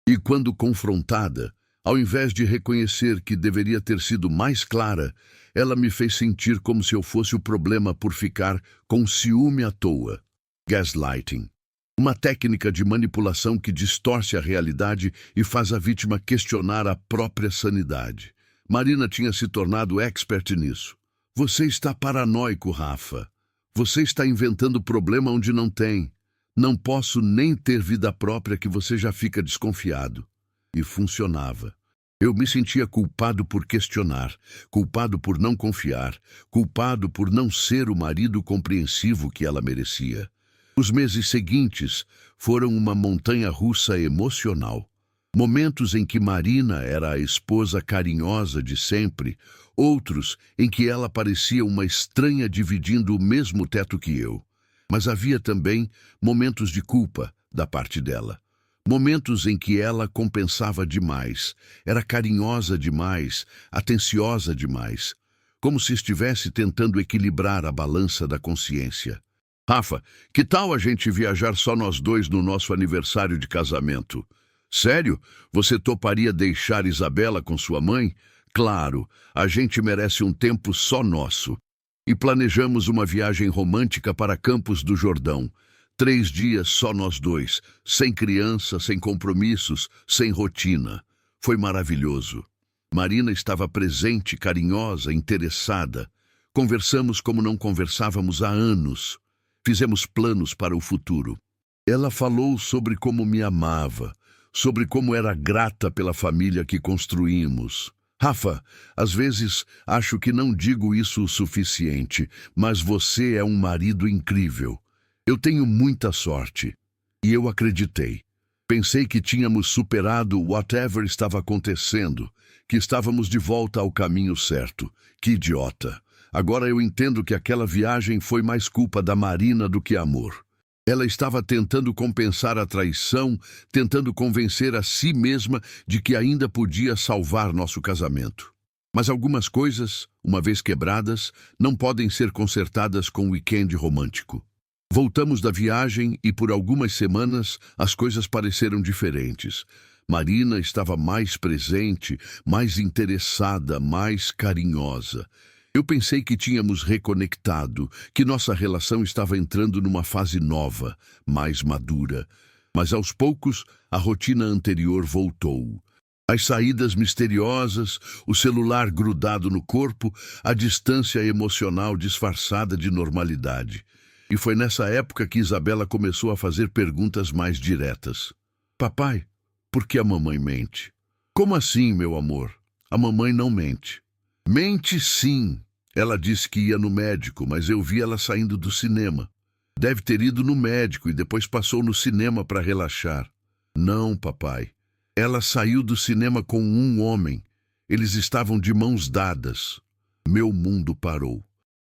Speaker 1: E quando confrontada, ao invés de reconhecer que deveria ter sido mais clara, ela me fez sentir como se eu fosse o problema por ficar com ciúme à toa. Gaslighting. Uma técnica de manipulação que distorce a realidade e faz a vítima questionar a própria sanidade. Marina tinha se tornado expert nisso. Você está paranoico, Rafa. Você está inventando problema onde não tem. Não posso nem ter vida própria que você já fica desconfiado. E funcionava. Eu me sentia culpado por questionar, culpado por não confiar, culpado por não ser o marido compreensivo que ela merecia. Os meses seguintes foram uma montanha-russa emocional. Momentos em que Marina era a esposa carinhosa de sempre, outros em que ela parecia uma estranha dividindo o mesmo teto que eu. Mas havia também momentos de culpa da parte dela. Momentos em que ela compensava demais, era carinhosa demais, atenciosa demais, como se estivesse tentando equilibrar a balança da consciência. Rafa, que tal a gente viajar só nós dois no nosso aniversário de casamento? Sério? Você toparia deixar Isabela com sua mãe? Claro, a gente merece um tempo só nosso. E planejamos uma viagem romântica para Campos do Jordão. 3 dias só nós dois, sem criança, sem compromissos, sem rotina. Foi maravilhoso. Marina estava presente, carinhosa, interessada. Conversamos como não conversávamos há anos. Fizemos planos para o futuro. Ela falou sobre como me amava, sobre como era grata pela família que construímos. Rafa, às vezes acho que não digo isso o suficiente, mas você é um marido incrível. Eu tenho muita sorte. E eu acreditei. Pensei que tínhamos superado whatever estava acontecendo, que estávamos de volta ao caminho certo. Que idiota. Agora eu entendo que aquela viagem foi mais culpa da Marina do que amor. Ela estava tentando compensar a traição, tentando convencer a si mesma de que ainda podia salvar nosso casamento. Mas algumas coisas, uma vez quebradas, não podem ser consertadas com um weekend romântico. Voltamos da viagem e por algumas semanas as coisas pareceram diferentes. Marina estava mais presente, mais interessada, mais carinhosa. Eu pensei que tínhamos reconectado, que nossa relação estava entrando numa fase nova, mais madura. Mas aos poucos, a rotina anterior voltou. As saídas misteriosas, o celular grudado no corpo, a distância emocional disfarçada de normalidade. E foi nessa época que Isabela começou a fazer perguntas mais diretas. Papai, por que a mamãe mente? Como assim, meu amor? A mamãe não mente. Mente sim. Ela disse que ia no médico, mas eu vi ela saindo do cinema. Deve ter ido no médico e depois passou no cinema para relaxar. Não, papai. Ela saiu do cinema com um homem. Eles estavam de mãos dadas. Meu mundo parou.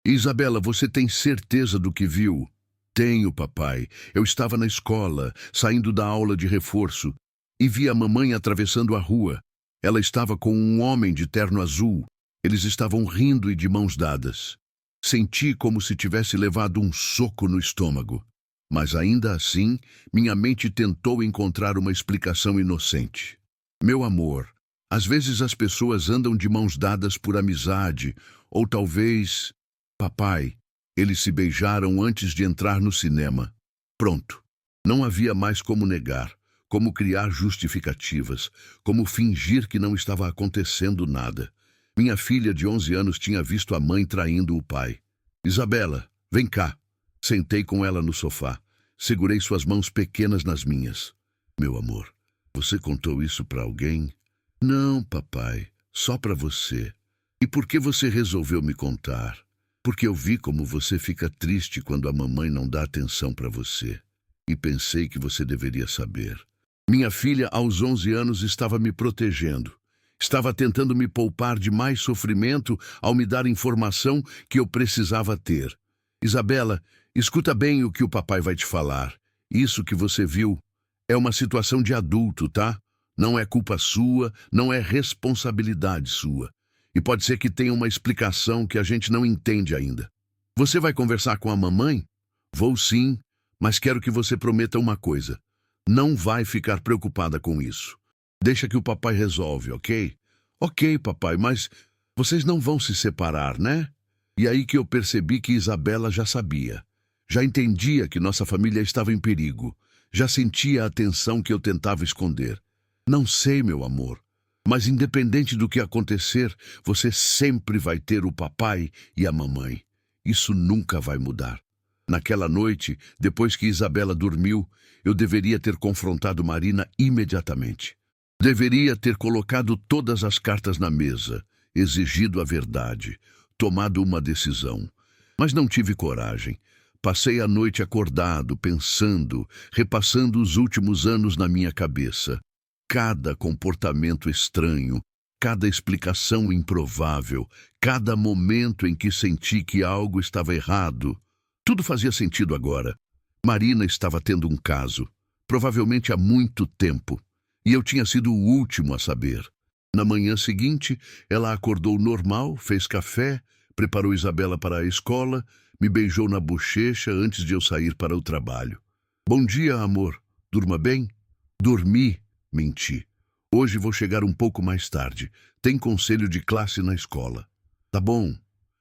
Speaker 1: Isabela, você tem certeza do que viu? Tenho, papai. Eu estava na escola, saindo da aula de reforço, e vi a mamãe atravessando a rua. Ela estava com um homem de terno azul. Eles estavam rindo e de mãos dadas. Senti como se tivesse levado um soco no estômago. Mas ainda assim, minha mente tentou encontrar uma explicação inocente. Meu amor, às vezes as pessoas andam de mãos dadas por amizade, ou talvez... Papai, eles se beijaram antes de entrar no cinema. Pronto. Não havia mais como negar, como criar justificativas, como fingir que não estava acontecendo nada. Minha filha de 11 anos tinha visto a mãe traindo o pai. Isabela, vem cá. Sentei com ela no sofá. Segurei suas mãos pequenas nas minhas. Meu amor, você contou isso para alguém? Não, papai, só para você. E por que você resolveu me contar? Porque eu vi como você fica triste quando a mamãe não dá atenção para você. E pensei que você deveria saber. Minha filha, aos 11 anos, estava me protegendo. Estava tentando me poupar de mais sofrimento ao me dar informação que eu precisava ter. Isabela, escuta bem o que o papai vai te falar. Isso que você viu é uma situação de adulto, tá? Não é culpa sua, não é responsabilidade sua. E pode ser que tenha uma explicação que a gente não entende ainda. Você vai conversar com a mamãe? Vou sim, mas quero que você prometa uma coisa. Não vai ficar preocupada com isso. Deixa que o papai resolve, ok? Ok, papai, mas vocês não vão se separar, né? E aí que eu percebi que Isabela já sabia. Já entendia que nossa família estava em perigo. Já sentia a tensão que eu tentava esconder. Não sei, meu amor. Mas independente do que acontecer, você sempre vai ter o papai e a mamãe. Isso nunca vai mudar. Naquela noite, depois que Isabela dormiu, eu deveria ter confrontado Marina imediatamente. Deveria ter colocado todas as cartas na mesa, exigido a verdade, tomado uma decisão. Mas não tive coragem. Passei a noite acordado, pensando, repassando os últimos anos na minha cabeça. Cada comportamento estranho, cada explicação improvável, cada momento em que senti que algo estava errado. Tudo fazia sentido agora. Marina estava tendo um caso, provavelmente há muito tempo, e eu tinha sido o último a saber. Na manhã seguinte, ela acordou normal, fez café, preparou Isabela para a escola, me beijou na bochecha antes de eu sair para o trabalho. Bom dia, amor. Durma bem? Dormi. Menti. Hoje vou chegar um pouco mais tarde. Tem conselho de classe na escola. Tá bom.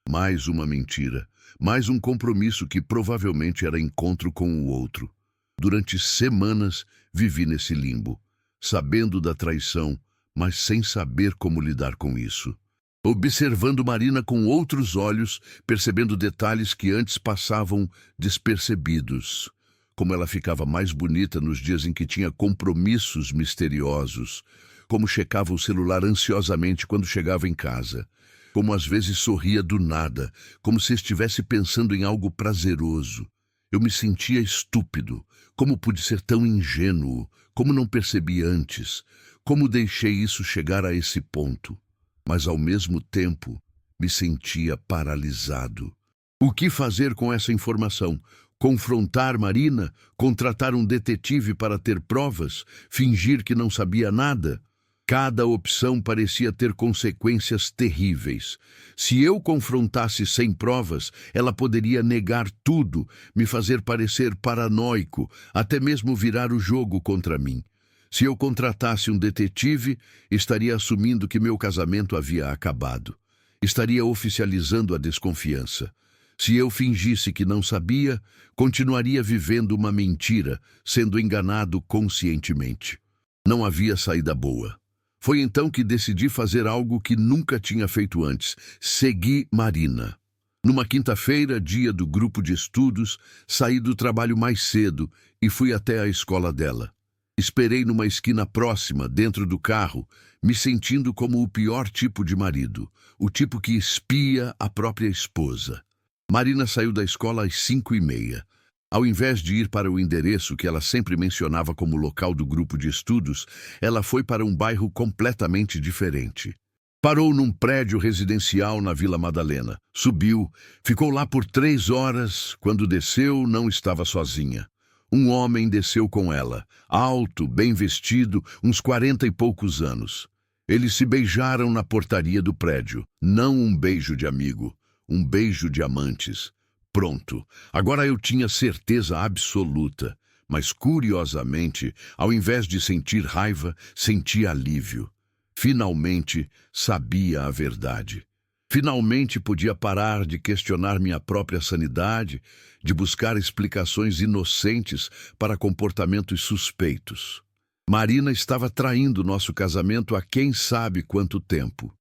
Speaker 1: Mais uma mentira. Mais um compromisso que provavelmente era encontro com o outro. Durante semanas vivi nesse limbo, sabendo da traição, mas sem saber como lidar com isso. Observando Marina com outros olhos, percebendo detalhes que antes passavam despercebidos. Como ela ficava mais bonita nos dias em que tinha compromissos misteriosos. Como checava o celular ansiosamente quando chegava em casa. Como às vezes sorria do nada, como se estivesse pensando em algo prazeroso. Eu me sentia estúpido. Como pude ser tão ingênuo? Como não percebi antes? Como deixei isso chegar a esse ponto? Mas ao mesmo tempo me sentia paralisado. O que fazer com essa informação? Confrontar Marina? Contratar um detetive para ter provas? Fingir que não sabia nada? Cada opção parecia ter consequências terríveis. Se eu confrontasse sem provas, ela poderia negar tudo, me fazer parecer paranoico, até mesmo virar o jogo contra mim. Se eu contratasse um detetive, estaria assumindo que meu casamento havia acabado. Estaria oficializando a desconfiança. Se eu fingisse que não sabia, continuaria vivendo uma mentira, sendo enganado conscientemente. Não havia saída boa. Foi então que decidi fazer algo que nunca tinha feito antes. Segui Marina. Numa quinta-feira, dia do grupo de estudos, saí do trabalho mais cedo e fui até a escola dela. Esperei numa esquina próxima, dentro do carro, me sentindo como o pior tipo de marido, o tipo que espia a própria esposa. Marina saiu da escola às 5h30. Ao invés de ir para o endereço que ela sempre mencionava como local do grupo de estudos, ela foi para um bairro completamente diferente. Parou num prédio residencial na Vila Madalena. Subiu, ficou lá por 3 horas. Quando desceu, não estava sozinha. Um homem desceu com ela, alto, bem vestido, uns 40 e poucos anos. Eles se beijaram na portaria do prédio. Não um beijo de amigo, um beijo de amantes. Pronto, agora eu tinha certeza absoluta. Mas, curiosamente, ao invés de sentir raiva, senti alívio. Finalmente, sabia a verdade. Finalmente podia parar de questionar minha própria sanidade, de buscar explicações inocentes para comportamentos suspeitos. Marina estava traindo nosso casamento há quem sabe quanto tempo.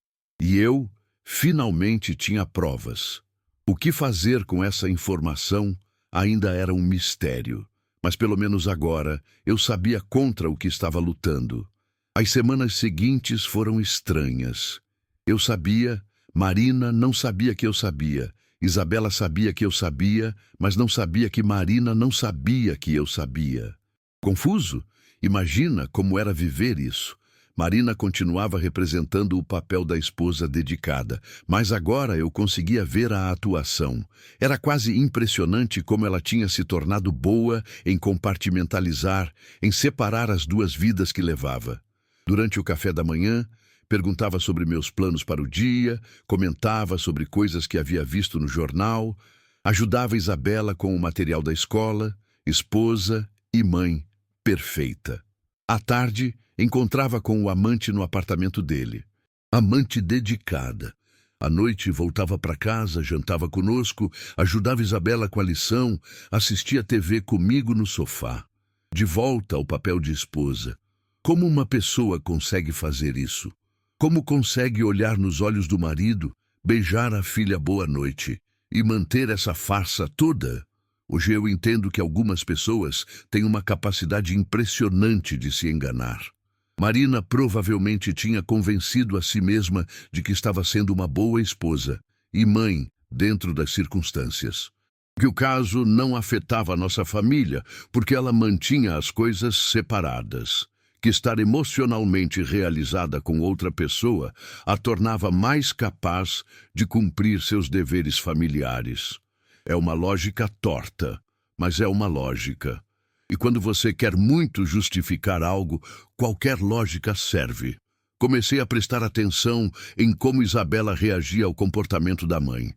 Speaker 1: E eu, finalmente, tinha provas. O que fazer com essa informação ainda era um mistério. Mas pelo menos agora eu sabia contra o que estava lutando. As semanas seguintes foram estranhas. Eu sabia, Marina não sabia que eu sabia. Isabela sabia que eu sabia, mas não sabia que Marina não sabia que eu sabia. Confuso? Imagina como era viver isso. Marina continuava representando o papel da esposa dedicada, mas agora eu conseguia ver a atuação. Era quase impressionante como ela tinha se tornado boa em compartimentalizar, em separar as duas vidas que levava. Durante o café da manhã, perguntava sobre meus planos para o dia, comentava sobre coisas que havia visto no jornal, ajudava Isabela com o material da escola, esposa e mãe perfeita. À tarde, encontrava com o amante no apartamento dele. Amante dedicada. À noite, voltava para casa, jantava conosco, ajudava Isabela com a lição, assistia TV comigo no sofá. De volta ao papel de esposa. Como uma pessoa consegue fazer isso? Como consegue olhar nos olhos do marido, beijar a filha boa noite e manter essa farsa toda? Hoje eu entendo que algumas pessoas têm uma capacidade impressionante de se enganar. Marina provavelmente tinha convencido a si mesma de que estava sendo uma boa esposa e mãe dentro das circunstâncias. Que o caso não afetava a nossa família, porque ela mantinha as coisas separadas. Que estar emocionalmente realizada com outra pessoa a tornava mais capaz de cumprir seus deveres familiares. É uma lógica torta, mas é uma lógica. E quando você quer muito justificar algo, qualquer lógica serve. Comecei a prestar atenção em como Isabela reagia ao comportamento da mãe.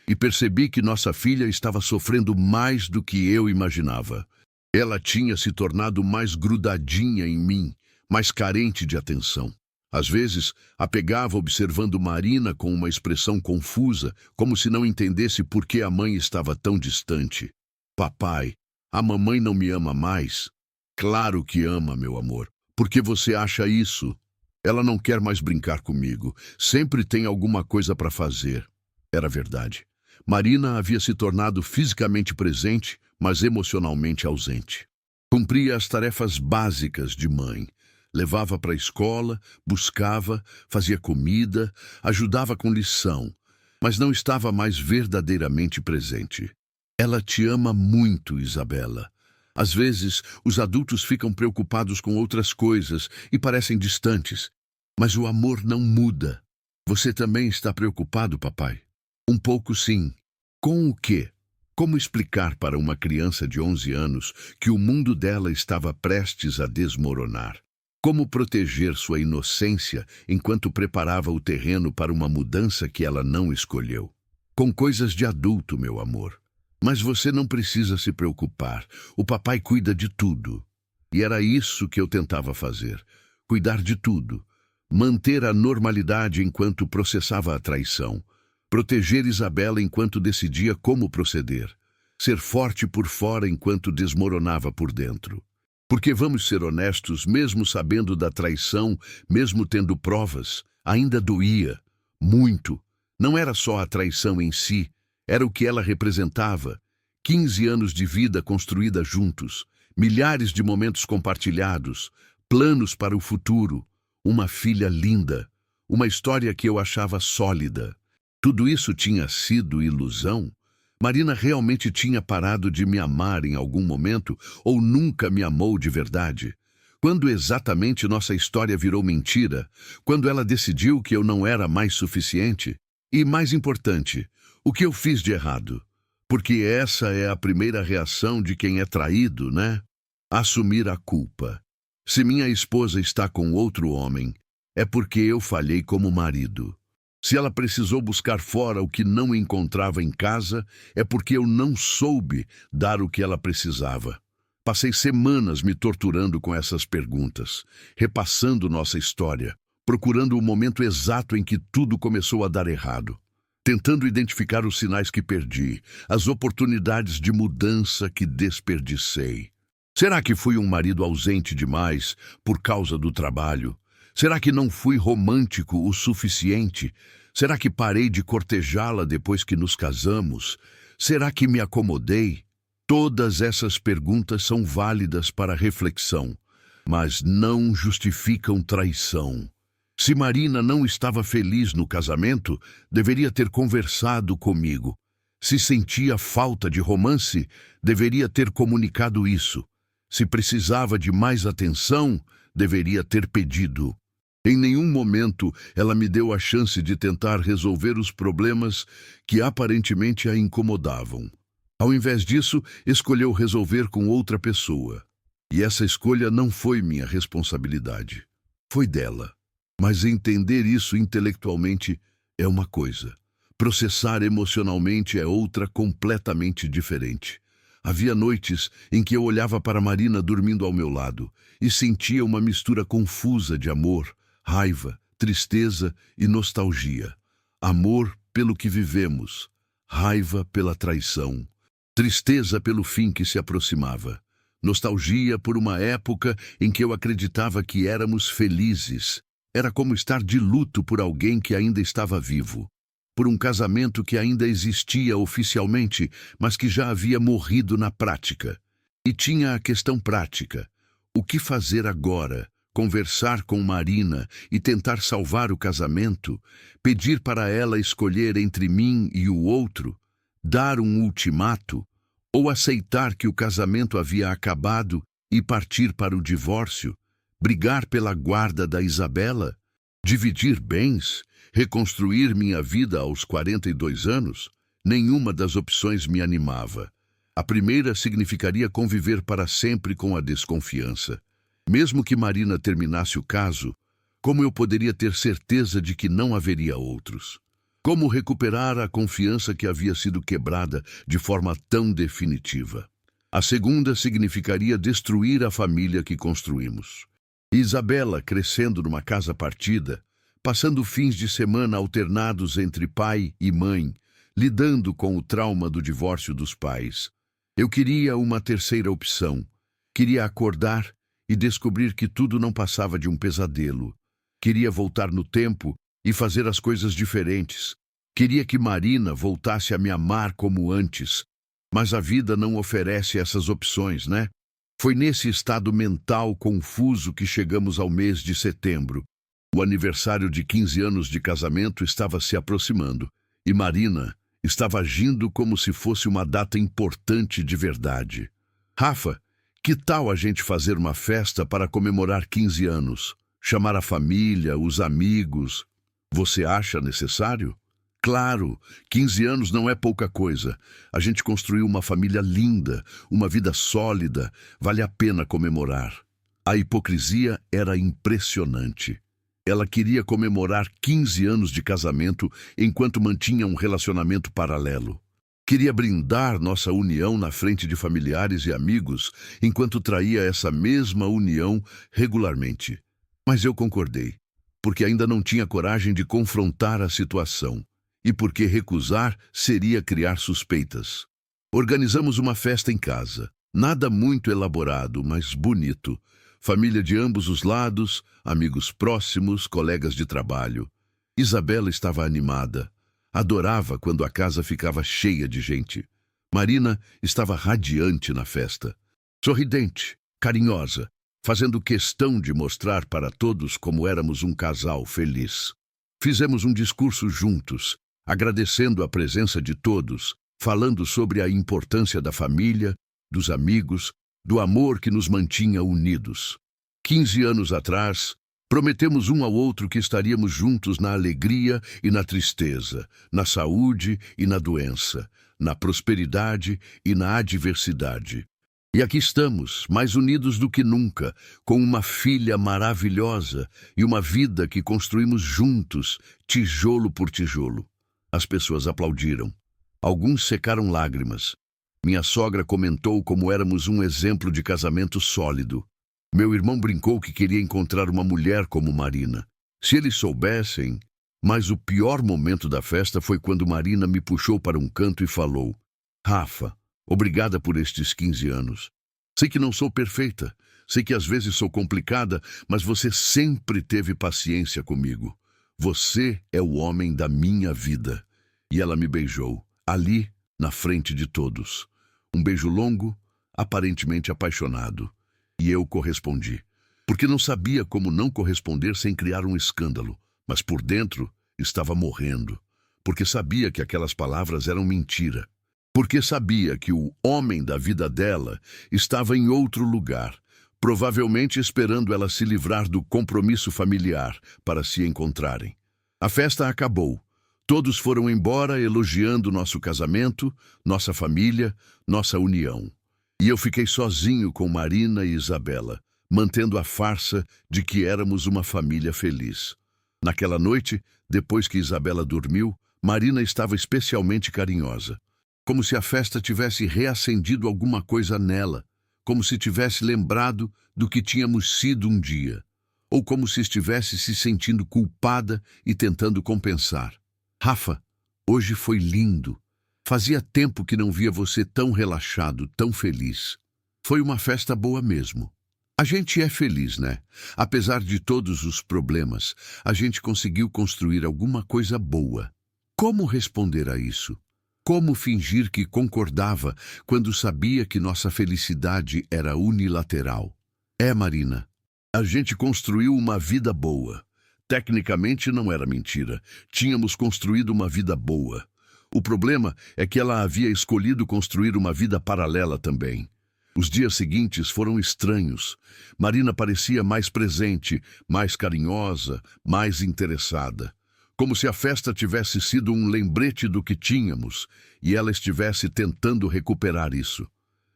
Speaker 1: E percebi que nossa filha estava sofrendo mais do que eu imaginava. Ela tinha se tornado mais grudadinha em mim, mais carente de atenção. Às vezes, a pegava observando Marina com uma expressão confusa, como se não entendesse por que a mãe estava tão distante. Papai, A mamãe não me ama mais? Claro que ama, meu amor. Por que você acha isso? Ela não quer mais brincar comigo. Sempre tem alguma coisa para fazer. Era verdade. Marina havia se tornado fisicamente presente, mas emocionalmente ausente. Cumpria as tarefas básicas de mãe. Levava para a escola, buscava, fazia comida, ajudava com lição, mas não estava mais verdadeiramente presente. Ela te ama muito, Isabela. Às vezes, os adultos ficam preocupados com outras coisas e parecem distantes, mas o amor não muda. Você também está preocupado, papai? Um pouco, sim. Com o quê? Como explicar para uma criança de 11 anos que o mundo dela estava prestes a desmoronar? Como proteger sua inocência enquanto preparava o terreno para uma mudança que ela não escolheu? Com coisas de adulto, meu amor. Mas você não precisa se preocupar. O papai cuida de tudo. E era isso que eu tentava fazer. Cuidar de tudo. Manter a normalidade enquanto processava a traição. Proteger Isabela enquanto decidia como proceder. Ser forte por fora enquanto desmoronava por dentro. Porque vamos ser honestos, mesmo sabendo da traição, mesmo tendo provas, ainda doía. Muito. Não era só a traição em si, era o que ela representava. 15 anos de vida construída juntos, milhares de momentos compartilhados, planos para o futuro, uma filha linda, uma história que eu achava sólida. Tudo isso tinha sido ilusão? Marina realmente tinha parado de me amar em algum momento ou nunca me amou de verdade? Quando exatamente nossa história virou mentira? Quando ela decidiu que eu não era mais suficiente? E mais importante, o que eu fiz de errado? Porque essa é a primeira reação de quem é traído, né? Assumir a culpa. Se minha esposa está com outro homem, é porque eu falhei como marido. Se ela precisou buscar fora o que não encontrava em casa, é porque eu não soube dar o que ela precisava. Passei semanas me torturando com essas perguntas, repassando nossa história, procurando o momento exato em que tudo começou a dar errado, tentando identificar os sinais que perdi, as oportunidades de mudança que desperdicei. Será que fui um marido ausente demais por causa do trabalho? Será que não fui romântico o suficiente? Será que parei de cortejá-la depois que nos casamos? Será que me acomodei? Todas essas perguntas são válidas para reflexão, mas não justificam traição. Se Marina não estava feliz no casamento, deveria ter conversado comigo. Se sentia falta de romance, deveria ter comunicado isso. Se precisava de mais atenção, deveria ter pedido. Em nenhum momento ela me deu a chance de tentar resolver os problemas que aparentemente a incomodavam. Ao invés disso, escolheu resolver com outra pessoa. E essa escolha não foi minha responsabilidade. Foi dela. Mas entender isso intelectualmente é uma coisa. Processar emocionalmente é outra completamente diferente. Havia noites em que eu olhava para Marina dormindo ao meu lado e sentia uma mistura confusa de amor, raiva, tristeza e nostalgia. Amor pelo que vivemos, raiva pela traição, tristeza pelo fim que se aproximava, nostalgia por uma época em que eu acreditava que éramos felizes. Era como estar de luto por alguém que ainda estava vivo, por um casamento que ainda existia oficialmente, mas que já havia morrido na prática. E tinha a questão prática. O que fazer agora? Conversar com Marina e tentar salvar o casamento? Pedir para ela escolher entre mim e o outro? Dar um ultimato? Ou aceitar que o casamento havia acabado e partir para o divórcio? Brigar pela guarda da Isabela? Dividir bens? Reconstruir minha vida aos 42 anos? Nenhuma das opções me animava. A primeira significaria conviver para sempre com a desconfiança. Mesmo que Marina terminasse o caso, como eu poderia ter certeza de que não haveria outros? Como recuperar a confiança que havia sido quebrada de forma tão definitiva? A segunda significaria destruir a família que construímos. Isabela crescendo numa casa partida, passando fins de semana alternados entre pai e mãe, lidando com o trauma do divórcio dos pais. Eu queria uma terceira opção. Queria acordar e descobrir que tudo não passava de um pesadelo. Queria voltar no tempo e fazer as coisas diferentes. Queria que Marina voltasse a me amar como antes. Mas a vida não oferece essas opções, né? Foi nesse estado mental confuso que chegamos ao mês de setembro. O aniversário de 15 anos de casamento estava se aproximando e Marina estava agindo como se fosse uma data importante de verdade. Rafa, que tal a gente fazer uma festa para comemorar 15 anos? Chamar a família, os amigos. Você acha necessário? Claro, 15 anos não é pouca coisa. A gente construiu uma família linda, uma vida sólida. Vale a pena comemorar. A hipocrisia era impressionante. Ela queria comemorar 15 anos de casamento enquanto mantinha um relacionamento paralelo. Queria brindar nossa união na frente de familiares e amigos enquanto traía essa mesma união regularmente. Mas eu concordei, porque ainda não tinha coragem de confrontar a situação e porque recusar seria criar suspeitas. Organizamos uma festa em casa, nada muito elaborado, mas bonito. Família de ambos os lados, amigos próximos, colegas de trabalho. Isabela estava animada. Adorava quando a casa ficava cheia de gente. Marina estava radiante na festa. Sorridente, carinhosa, fazendo questão de mostrar para todos como éramos um casal feliz. Fizemos um discurso juntos, agradecendo a presença de todos, falando sobre a importância da família, dos amigos, do amor que nos mantinha unidos. 15 anos atrás, prometemos um ao outro que estaríamos juntos na alegria e na tristeza, na saúde e na doença, na prosperidade e na adversidade. E aqui estamos, mais unidos do que nunca, com uma filha maravilhosa e uma vida que construímos juntos, tijolo por tijolo. As pessoas aplaudiram. Alguns secaram lágrimas. Minha sogra comentou como éramos um exemplo de casamento sólido. Meu irmão brincou que queria encontrar uma mulher como Marina. Se eles soubessem... Mas o pior momento da festa foi quando Marina me puxou para um canto e falou: Rafa, obrigada por estes 15 anos. Sei que não sou perfeita, sei que às vezes sou complicada, mas você sempre teve paciência comigo. Você é o homem da minha vida. E ela me beijou, ali, na frente de todos. Um beijo longo, aparentemente apaixonado. E eu correspondi, porque não sabia como não corresponder sem criar um escândalo, mas por dentro estava morrendo, porque sabia que aquelas palavras eram mentira, porque sabia que o homem da vida dela estava em outro lugar, provavelmente esperando ela se livrar do compromisso familiar para se encontrarem. A festa acabou. Todos foram embora elogiando nosso casamento, nossa família, nossa união. E eu fiquei sozinho com Marina e Isabela, mantendo a farsa de que éramos uma família feliz. Naquela noite, depois que Isabela dormiu, Marina estava especialmente carinhosa. Como se a festa tivesse reacendido alguma coisa nela, como se tivesse lembrado do que tínhamos sido um dia, ou como se estivesse se sentindo culpada e tentando compensar. Rafa, hoje foi lindo. Fazia tempo que não via você tão relaxado, tão feliz. Foi uma festa boa mesmo. A gente é feliz, né? Apesar de todos os problemas, a gente conseguiu construir alguma coisa boa. Como responder a isso? Como fingir que concordava quando sabia que nossa felicidade era unilateral? Marina, a gente construiu uma vida boa. Tecnicamente não era mentira. Tínhamos construído uma vida boa. O problema é que ela havia escolhido construir uma vida paralela também. Os dias seguintes foram estranhos. Marina parecia mais presente, mais carinhosa, mais interessada. Como se a festa tivesse sido um lembrete do que tínhamos e ela estivesse tentando recuperar isso.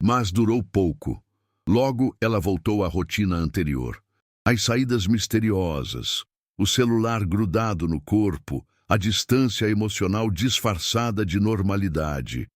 Speaker 1: Mas durou pouco. Logo, ela voltou à rotina anterior. As saídas misteriosas, o celular grudado no corpo, a distância emocional disfarçada de normalidade.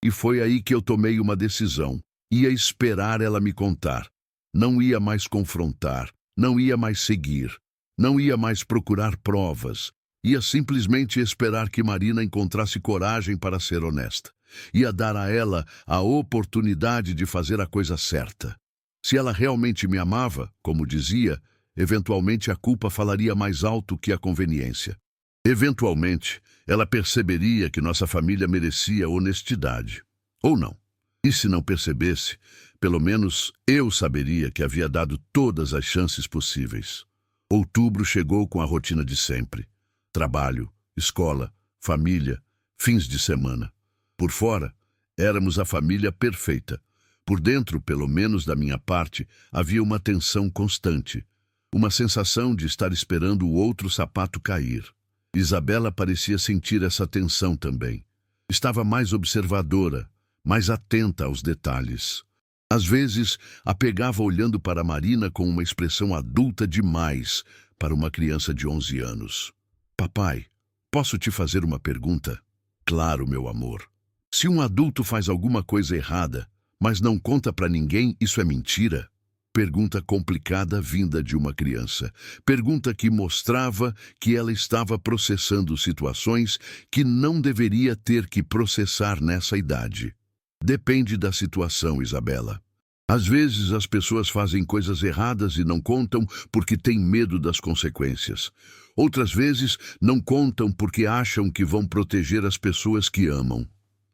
Speaker 1: E foi aí que eu tomei uma decisão. Ia esperar ela me contar. Não ia mais confrontar, não ia mais seguir, não ia mais procurar provas. Ia simplesmente esperar que Marina encontrasse coragem para ser honesta. Ia dar a ela a oportunidade de fazer a coisa certa. Se ela realmente me amava, como dizia, eventualmente a culpa falaria mais alto que a conveniência. Eventualmente, ela perceberia que nossa família merecia honestidade. Ou não. E se não percebesse, pelo menos eu saberia que havia dado todas as chances possíveis. Outubro chegou com a rotina de sempre. Trabalho, escola, família, fins de semana. Por fora, éramos a família perfeita. Por dentro, pelo menos da minha parte, havia uma tensão constante. Uma sensação de estar esperando o outro sapato cair. Isabela parecia sentir essa tensão também. Estava mais observadora, mais atenta aos detalhes. Às vezes, a pegava olhando para Marina com uma expressão adulta demais para uma criança de 11 anos. Papai, posso te fazer uma pergunta? Claro, meu amor. Se um adulto faz alguma coisa errada, mas não conta para ninguém, isso é mentira? Pergunta complicada vinda de uma criança. Pergunta que mostrava que ela estava processando situações que não deveria ter que processar nessa idade. Depende da situação, Isabela. Às vezes as pessoas fazem coisas erradas e não contam porque têm medo das consequências. Outras vezes não contam porque acham que vão proteger as pessoas que amam.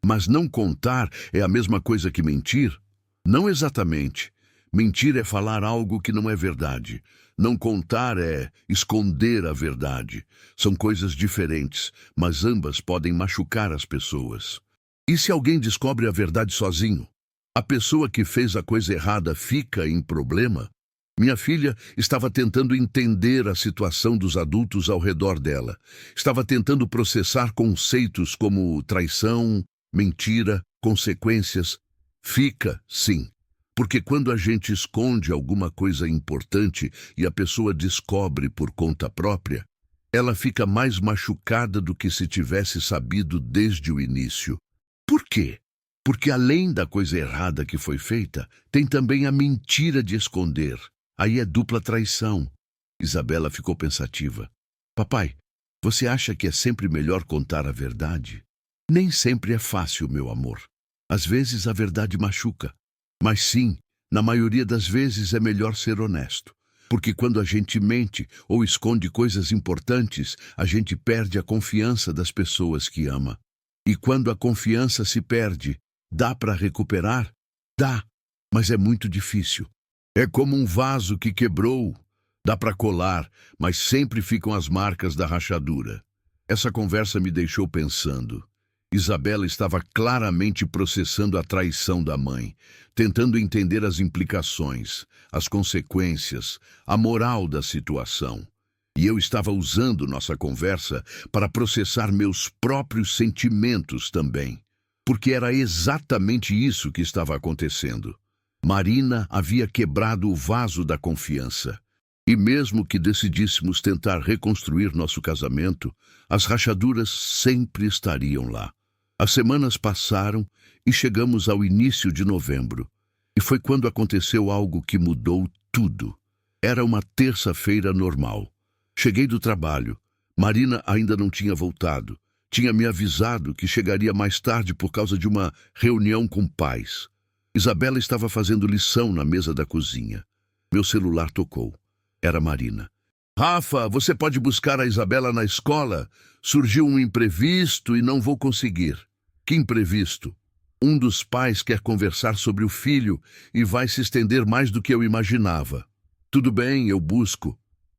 Speaker 1: Mas não contar é a mesma coisa que mentir? Não exatamente. Mentir é falar algo que não é verdade. Não contar é esconder a verdade. São coisas diferentes, mas ambas podem machucar as pessoas. E se alguém descobre a verdade sozinho? A pessoa que fez a coisa errada fica em problema? Minha filha estava tentando entender a situação dos adultos ao redor dela. Estava tentando processar conceitos como traição, mentira, consequências. Fica, sim. Porque quando a gente esconde alguma coisa importante e a pessoa descobre por conta própria, ela fica mais machucada do que se tivesse sabido desde o início. Por quê? Porque além da coisa errada que foi feita, tem também a mentira de esconder. Aí é dupla traição. Isabela ficou pensativa. Papai, você acha que é sempre melhor contar a verdade? Nem sempre é fácil, meu amor. Às vezes a verdade machuca. Mas sim, na maioria das vezes é melhor ser honesto. Porque quando a gente mente ou esconde coisas importantes, a gente perde a confiança das pessoas que ama. E quando a confiança se perde, dá para recuperar? Dá, mas é muito difícil. É como um vaso que quebrou. Dá para colar, mas sempre ficam as marcas da rachadura. Essa conversa me deixou pensando. Isabela estava claramente processando a traição da mãe, tentando entender as implicações, as consequências, a moral da situação. E eu estava usando nossa conversa para processar meus próprios sentimentos também, porque era exatamente isso que estava acontecendo. Marina havia quebrado o vaso da confiança. E mesmo que decidíssemos tentar reconstruir nosso casamento, as rachaduras sempre estariam lá. As semanas passaram e chegamos ao início de novembro. E foi quando aconteceu algo que mudou tudo. Era uma terça-feira normal. Cheguei do trabalho. Marina ainda não tinha voltado. Tinha me avisado que chegaria mais tarde por causa de uma reunião com pais. Isabela estava fazendo lição na mesa da cozinha. Meu celular tocou. Era Marina. Rafa, você pode buscar a Isabela na escola? Surgiu um imprevisto e não vou conseguir. Que imprevisto? Um dos pais quer conversar sobre o filho e vai se estender mais do que eu imaginava. Tudo bem, eu busco.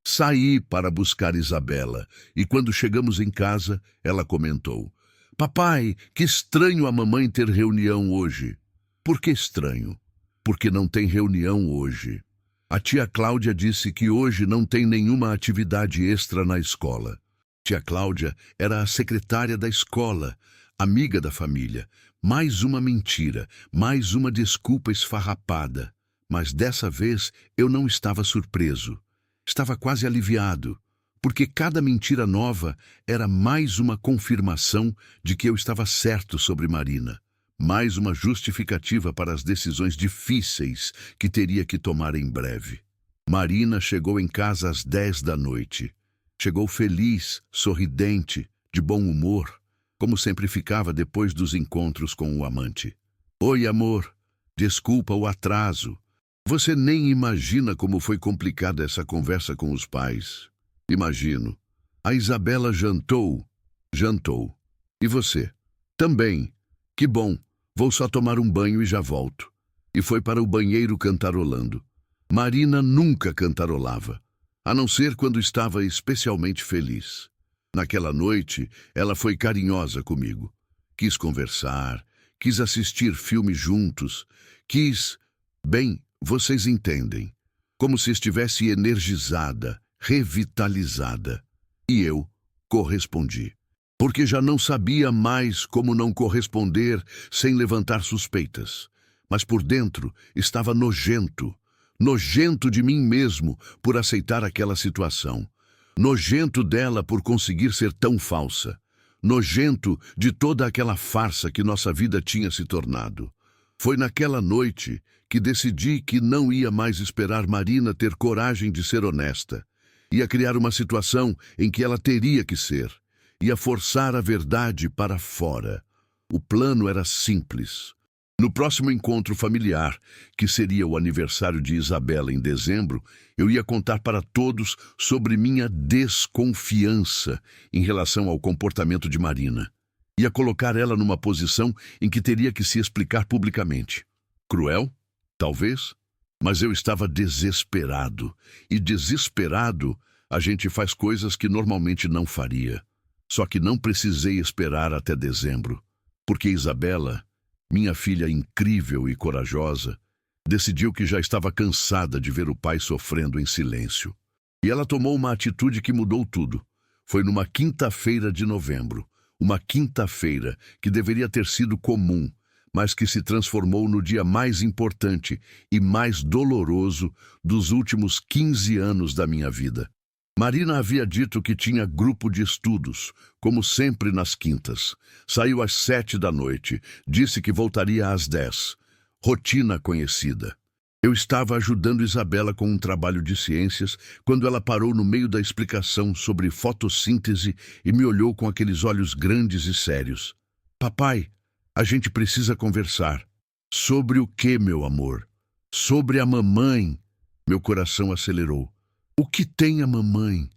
Speaker 1: Saí para buscar Isabela e quando chegamos em casa, ela comentou. Papai, que estranho a mamãe ter reunião hoje. Por que estranho? Porque não tem reunião hoje. A tia Cláudia disse que hoje não tem nenhuma atividade extra na escola. Tia Cláudia era a secretária da escola, amiga da família. Mais uma mentira, mais uma desculpa esfarrapada. Mas dessa vez eu não estava surpreso. Estava quase aliviado, porque cada mentira nova era mais uma confirmação de que eu estava certo sobre Marina. Mais uma justificativa para as decisões difíceis que teria que tomar em breve. Marina chegou em casa às 10 da noite. Chegou feliz, sorridente, de bom humor, como sempre ficava depois dos encontros com o amante. Oi, amor. Desculpa o atraso. Você nem imagina como foi complicada essa conversa com os pais. Imagino. A Isabela jantou. Jantou. E você? Também. Que bom. Vou só tomar um banho e já volto. E foi para o banheiro cantarolando. Marina nunca cantarolava, a não ser quando estava especialmente feliz. Naquela noite, ela foi carinhosa comigo. Quis conversar, quis assistir filme juntos, bem, vocês entendem, como se estivesse energizada, revitalizada. E eu correspondi, porque já não sabia mais como não corresponder sem levantar suspeitas. Mas por dentro estava nojento de mim mesmo por aceitar aquela situação, nojento dela por conseguir ser tão falsa, nojento de toda aquela farsa que nossa vida tinha se tornado. Foi naquela noite que decidi que não ia mais esperar Marina ter coragem de ser honesta. Ia criar uma situação em que ela teria que ser. Ia forçar a verdade para fora. O plano era simples. No próximo encontro familiar, que seria o aniversário de Isabela em dezembro, eu ia contar para todos sobre minha desconfiança em relação ao comportamento de Marina. Ia colocar ela numa posição em que teria que se explicar publicamente. Cruel? Talvez. Mas eu estava desesperado. E desesperado, a gente faz coisas que normalmente não faria. Só que não precisei esperar até dezembro, porque Isabela, minha filha incrível e corajosa, decidiu que já estava cansada de ver o pai sofrendo em silêncio. E ela tomou uma atitude que mudou tudo. Foi numa quinta-feira de novembro, uma quinta-feira que deveria ter sido comum, mas que se transformou no dia mais importante e mais doloroso dos últimos 15 anos da minha vida. Marina havia dito que tinha grupo de estudos, como sempre nas quintas. Saiu às 7 da noite, disse que voltaria às 10. Rotina conhecida. Eu estava ajudando Isabela com um trabalho de ciências quando ela parou no meio da explicação sobre fotossíntese e me olhou com aqueles olhos grandes e sérios. Papai, a gente precisa conversar. Sobre o quê, meu amor? Sobre a mamãe. Meu coração acelerou. O que tem a mamãe?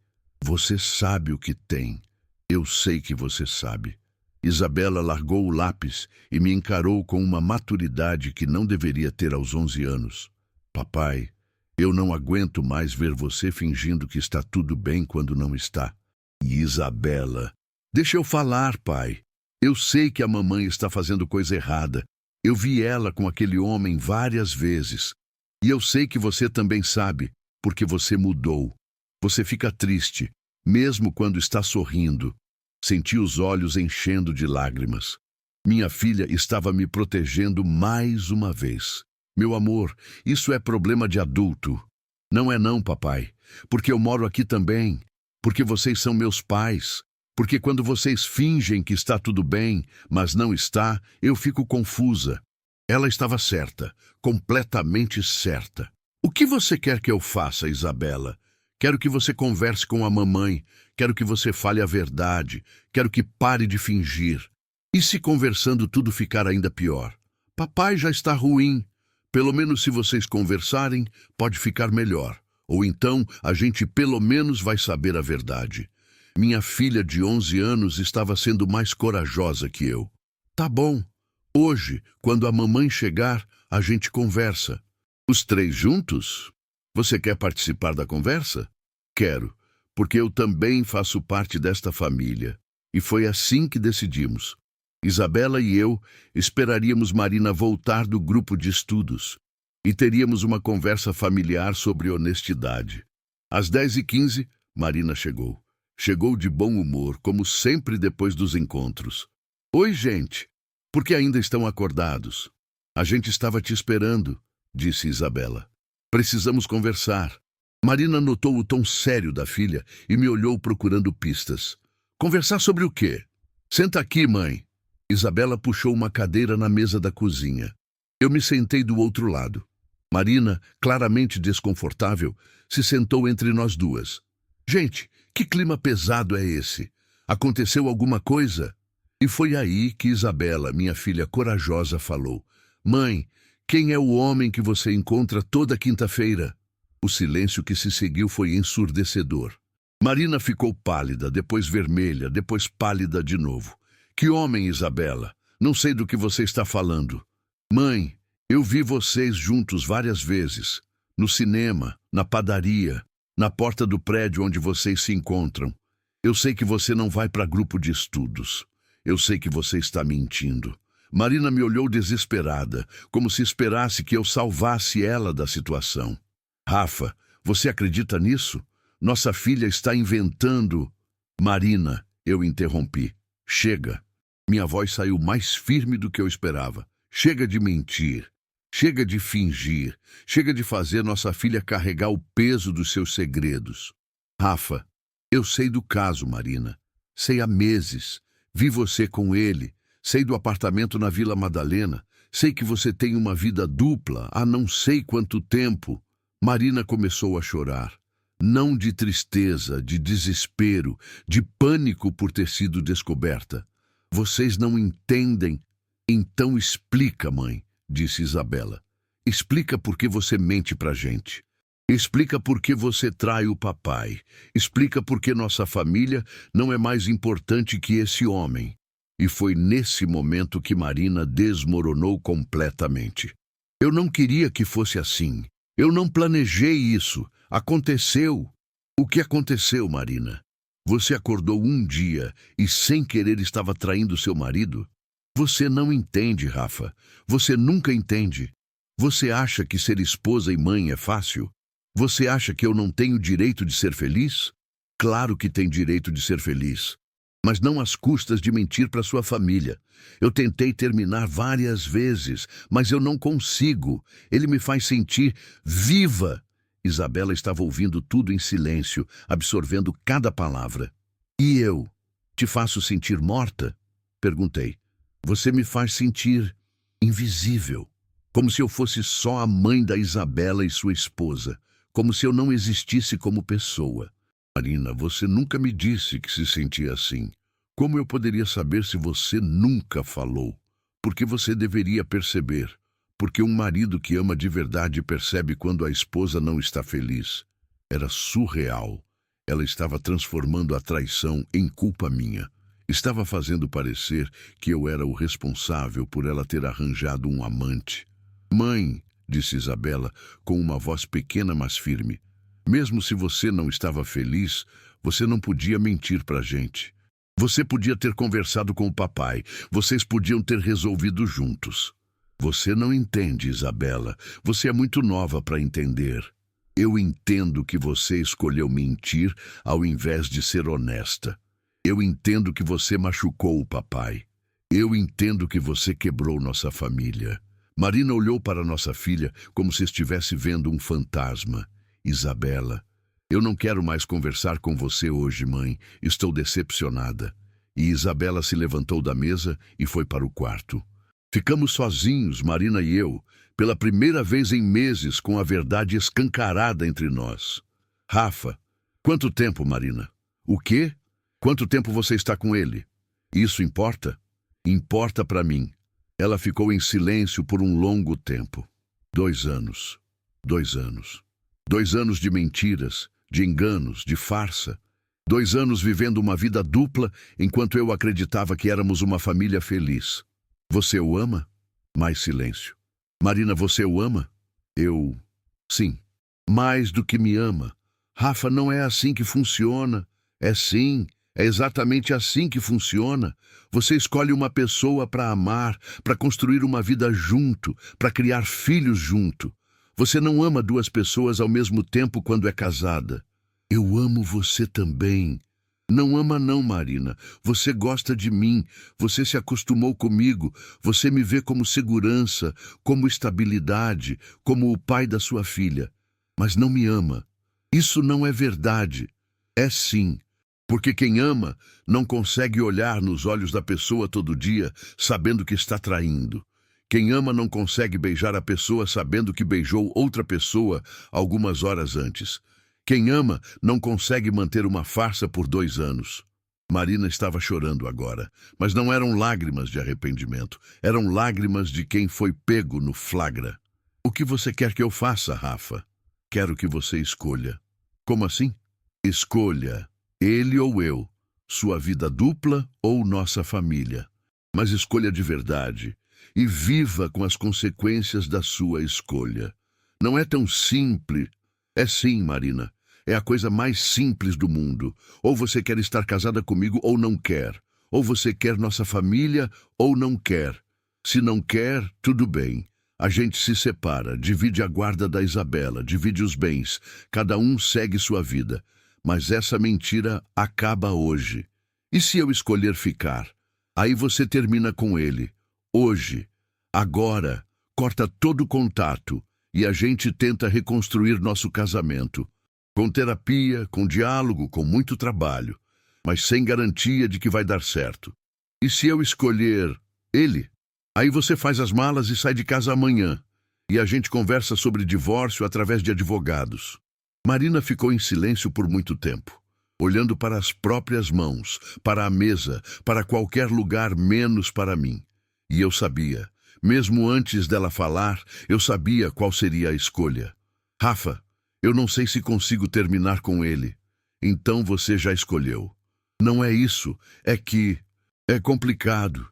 Speaker 1: Você sabe o que tem. Eu sei que você sabe. Isabela largou o lápis e me encarou com uma maturidade que não deveria ter aos 11 anos. Papai, eu não aguento mais ver você fingindo que está tudo bem quando não está. E Isabela, deixa eu falar, pai. Eu sei que a mamãe está fazendo coisa errada. Eu vi ela com aquele homem várias vezes. E eu sei que você também sabe. Porque você mudou. Você fica triste, mesmo quando está sorrindo. Senti os olhos enchendo de lágrimas. Minha filha estava me protegendo mais uma vez. Meu amor, isso é problema de adulto. Não é não, papai. Porque eu moro aqui também. Porque vocês são meus pais. Porque quando vocês fingem que está tudo bem, mas não está, eu fico confusa. Ela estava certa, completamente certa. O que você quer que eu faça, Isabela? Quero que você converse com a mamãe. Quero que você fale a verdade. Quero que pare de fingir. E se conversando tudo ficar ainda pior? Papai já está ruim. Pelo menos se vocês conversarem, pode ficar melhor. Ou então a gente pelo menos vai saber a verdade. Minha filha de 11 anos estava sendo mais corajosa que eu. Tá bom. Hoje, quando a mamãe chegar, a gente conversa. Os 3 juntos? Você quer participar da conversa? Quero, porque eu também faço parte desta família. E foi assim que decidimos. Isabela e eu esperaríamos Marina voltar do grupo de estudos e teríamos uma conversa familiar sobre honestidade. Às 10h15, Marina chegou. Chegou de bom humor, como sempre depois dos encontros. Oi, gente. Por que ainda estão acordados? A gente estava te esperando, disse Isabela. Precisamos conversar. Marina notou o tom sério da filha e me olhou procurando pistas. Conversar sobre o quê? Senta aqui, mãe. Isabela puxou uma cadeira na mesa da cozinha. Eu me sentei do outro lado. Marina, claramente desconfortável, se sentou entre nós duas. Gente, Que clima pesado é esse? Aconteceu alguma coisa? E foi aí que Isabela, minha filha corajosa, falou: Mãe, quem é o homem que você encontra toda quinta-feira? O silêncio que se seguiu foi ensurdecedor. Marina ficou pálida, depois vermelha, depois pálida de novo. Que homem, Isabela? Não sei do que você está falando. Mãe, eu vi vocês juntos várias vezes. No cinema, na padaria, na porta do prédio onde vocês se encontram. Eu sei que você não vai para grupo de estudos. Eu sei que você está mentindo. Marina me olhou desesperada, como se esperasse que eu salvasse ela da situação. Rafa, você acredita nisso? Nossa filha está inventando... Marina, eu interrompi. Chega. Minha voz saiu mais firme do que eu esperava. Chega de mentir. Chega de fingir. Chega de fazer nossa filha carregar o peso dos seus segredos. Rafa, eu sei do caso, Marina. Sei há meses. Vi você com ele. Sei do apartamento na Vila Madalena. Sei que você tem uma vida dupla há não sei quanto tempo. Marina começou a chorar. Não de tristeza, de desespero, de pânico por ter sido descoberta. Vocês não entendem. Então explica, mãe, disse Isabela. Explica por que você mente pra gente. Explica por que você trai o papai. Explica por que nossa família não é mais importante que esse homem. E foi nesse momento que Marina desmoronou completamente. Eu não queria que fosse assim. Eu não planejei isso. Aconteceu. O que aconteceu, Marina? Você acordou um dia e sem querer estava traindo seu marido? Você não entende, Rafa. Você nunca entende. Você acha que ser esposa e mãe é fácil? Você acha que eu não tenho direito de ser feliz? Claro que tem direito de ser feliz. Mas não às custas de mentir para sua família. Eu tentei terminar várias vezes, mas eu não consigo. Ele me faz sentir viva. Isabela estava ouvindo tudo em silêncio, absorvendo cada palavra. E eu? Te faço sentir morta? Perguntei. Você me faz sentir invisível. Como se eu fosse só a mãe da Isabela e sua esposa. Como se eu não existisse como pessoa. Marina, você nunca me disse que se sentia assim. Como eu poderia saber se você nunca falou? Porque você deveria perceber. Porque um marido que ama de verdade percebe quando a esposa não está feliz. Era surreal. Ela estava transformando a traição em culpa minha. Estava fazendo parecer que eu era o responsável por ela ter arranjado um amante. Mãe, disse Isabela, com uma voz pequena mas firme. Mesmo se você não estava feliz, você não podia mentir pra gente. Você podia ter conversado com o papai. Vocês podiam ter resolvido juntos. Você não entende, Isabela. Você é muito nova para entender. Eu entendo que você escolheu mentir ao invés de ser honesta. Eu entendo que você machucou o papai. Eu entendo que você quebrou nossa família. Marina olhou para nossa filha como se estivesse vendo um fantasma. Isabela, eu não quero mais conversar com você hoje, mãe. Estou decepcionada. E Isabela se levantou da mesa e foi para o quarto. Ficamos sozinhos, Marina e eu, pela primeira vez em meses, com a verdade escancarada entre nós. Rafa, quanto tempo, Marina? O quê? Quanto tempo você está com ele? Isso importa? Importa para mim. Ela ficou em silêncio por um longo tempo. 2 anos. 2 anos. 2 anos de mentiras, de enganos, de farsa. 2 anos vivendo uma vida dupla enquanto eu acreditava que éramos uma família feliz. Você o ama? Mais silêncio. Marina, você o ama? Eu... Sim. Mais do que me ama. Rafa, não é assim que funciona. É sim. É exatamente assim que funciona. Você escolhe uma pessoa para amar, para construir uma vida junto, para criar filhos junto. Você não ama 2 pessoas ao mesmo tempo quando é casada. Eu amo você também. Não ama não, Marina. Você gosta de mim. Você se acostumou comigo. Você me vê como segurança, como estabilidade, como o pai da sua filha. Mas não me ama. Isso não é verdade. É sim. Porque quem ama não consegue olhar nos olhos da pessoa todo dia sabendo que está traindo. Quem ama não consegue beijar a pessoa sabendo que beijou outra pessoa algumas horas antes. Quem ama não consegue manter uma farsa por 2 anos. Marina estava chorando agora, mas não eram lágrimas de arrependimento, eram lágrimas de quem foi pego no flagra. O que você quer que eu faça, Rafa? Quero que você escolha. Como assim? Escolha, ele ou eu, sua vida dupla ou nossa família. Mas escolha de verdade e viva com as consequências da sua escolha. Não é tão simples. É sim, Marina. É a coisa mais simples do mundo. Ou você quer estar casada comigo ou não quer. Ou você quer nossa família ou não quer. Se não quer, tudo bem. A gente se separa, divide a guarda da Isabela, divide os bens. Cada um segue sua vida. Mas essa mentira acaba hoje. E se eu escolher ficar? Aí você termina com ele. Hoje. Agora. Corta todo o contato. E a gente tenta reconstruir nosso casamento. Com terapia, com diálogo, com muito trabalho. Mas sem garantia de que vai dar certo. E se eu escolher ele? Aí você faz as malas e sai de casa amanhã. E a gente conversa sobre divórcio através de advogados. Marina ficou em silêncio por muito tempo, olhando para as próprias mãos, para a mesa, para qualquer lugar menos para mim. E eu sabia, mesmo antes dela falar, eu sabia qual seria a escolha. Rafa, eu não sei se consigo terminar com ele. Então você já escolheu. Não é isso, é que é complicado.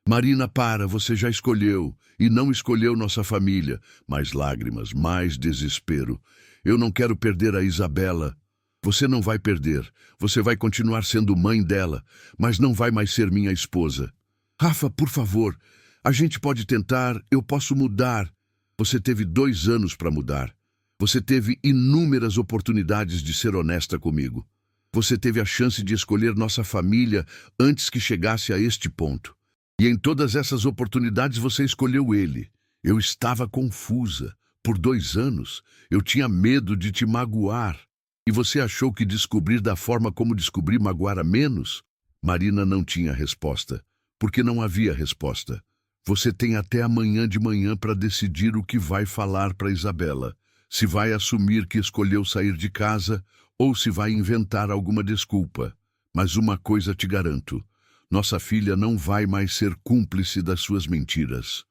Speaker 1: Marina, para, você já escolheu, e não escolheu nossa família. Mais lágrimas, mais desespero. Eu não quero perder a Isabela. Você não vai perder. Você vai continuar sendo mãe dela, mas não vai mais ser minha esposa. Rafa, por favor, a gente pode tentar, eu posso mudar. Você teve 2 anos para mudar. Você teve inúmeras oportunidades de ser honesta comigo. Você teve a chance de escolher nossa família antes que chegasse a este ponto. E em todas essas oportunidades você escolheu ele. Eu estava confusa. Por 2 anos, eu tinha medo de te magoar. E você achou que descobrir da forma como descobri magoara menos? Marina não tinha resposta, porque não havia resposta. Você tem até amanhã de manhã para decidir o que vai falar para Isabela. Se vai assumir que escolheu sair de casa ou se vai inventar alguma desculpa. Mas uma coisa te garanto. Nossa filha não vai mais ser cúmplice das suas mentiras.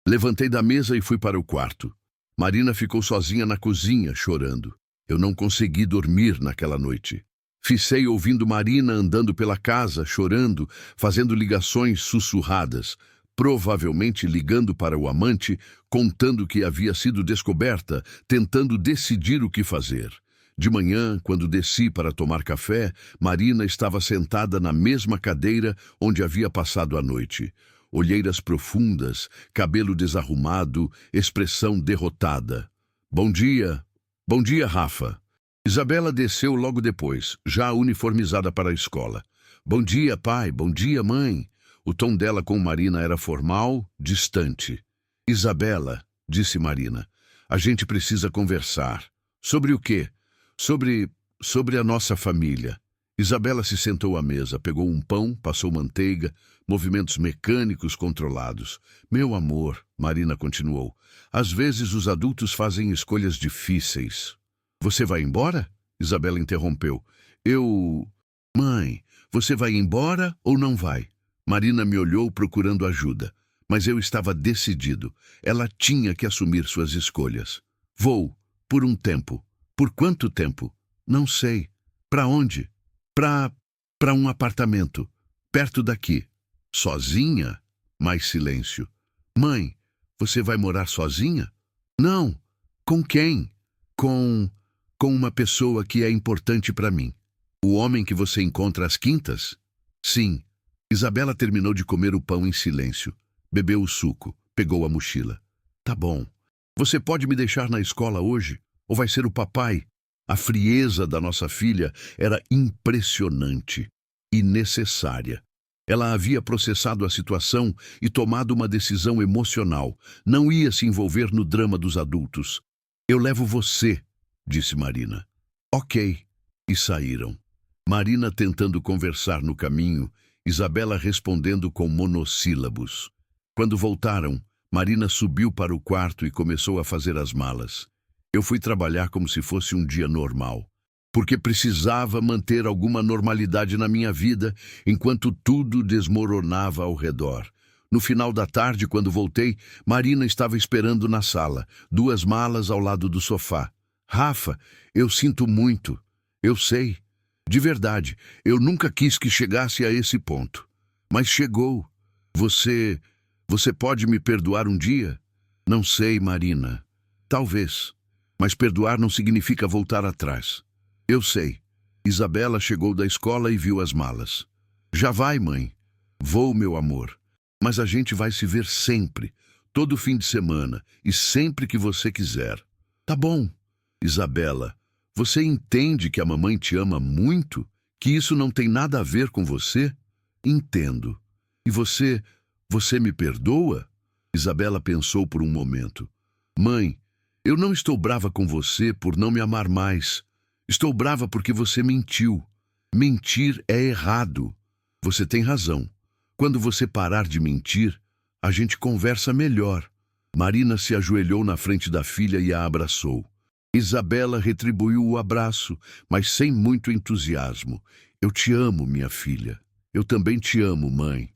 Speaker 1: Levantei da mesa e fui para o quarto. Marina ficou sozinha na cozinha, chorando. Eu não consegui dormir naquela noite. Ficei ouvindo Marina andando pela casa, chorando, fazendo ligações sussurradas, provavelmente ligando para o amante, contando que havia sido descoberta, tentando decidir o que fazer. De manhã, quando desci para tomar café, Marina estava sentada na mesma cadeira onde havia passado a noite. Olheiras profundas, cabelo desarrumado, expressão derrotada. Bom dia. Bom dia, Rafa. Isabela desceu logo depois, já uniformizada para a escola. Bom dia, pai. Bom dia, mãe. O tom dela com Marina era formal, distante. Isabela, disse Marina, a gente precisa conversar. Sobre o quê? Sobre a nossa família. Isabela se sentou à mesa, pegou um pão, passou manteiga, movimentos mecânicos controlados. Meu amor, Marina continuou, às vezes os adultos fazem escolhas difíceis. Você vai embora? Isabela interrompeu. Mãe, você vai embora ou não vai? Marina me olhou procurando ajuda, mas eu estava decidido. Ela tinha que assumir suas escolhas. Vou, por um tempo. Por quanto tempo? Não sei. Para onde? Para um apartamento. Perto daqui. Sozinha? Mais silêncio. Mãe, você vai morar sozinha? Não. Com quem? Com uma pessoa que é importante para mim. O homem que você encontra às quintas? Sim. Isabela terminou de comer o pão em silêncio. Bebeu o suco. Pegou a mochila. Tá bom. Você pode me deixar na escola hoje? Ou vai ser o papai? A frieza da nossa filha era impressionante e necessária. Ela havia processado a situação e tomado uma decisão emocional. Não ia se envolver no drama dos adultos. Eu levo você, disse Marina. Ok. E saíram. Marina tentando conversar no caminho, Isabela respondendo com monossílabos. Quando voltaram, Marina subiu para o quarto e começou a fazer as malas. Eu fui trabalhar como se fosse um dia normal. porque precisava manter alguma normalidade na minha vida enquanto tudo desmoronava ao redor. No final da tarde, quando voltei, Marina estava esperando na sala, 2 malas ao lado do sofá. Rafa, eu sinto muito. Eu sei. De verdade, eu nunca quis que chegasse a esse ponto. Mas chegou. Você pode me perdoar um dia? Não sei, Marina. Talvez. Mas perdoar não significa voltar atrás. Eu sei. Isabela chegou da escola e viu as malas. Já vai, mãe. Vou, meu amor. Mas a gente vai se ver sempre, todo fim de semana e sempre que você quiser. Tá bom. Isabela, você entende que a mamãe te ama muito? Que isso não tem nada a ver com você? Entendo. E você me perdoa? Isabela pensou por um momento. Mãe, eu não estou brava com você por não me amar mais. Estou brava porque você mentiu. Mentir é errado. Você tem razão. Quando você parar de mentir, a gente conversa melhor. Marina se ajoelhou na frente da filha e a abraçou. Isabela retribuiu o abraço, mas sem muito entusiasmo. Eu te amo, minha filha. Eu também te amo, mãe.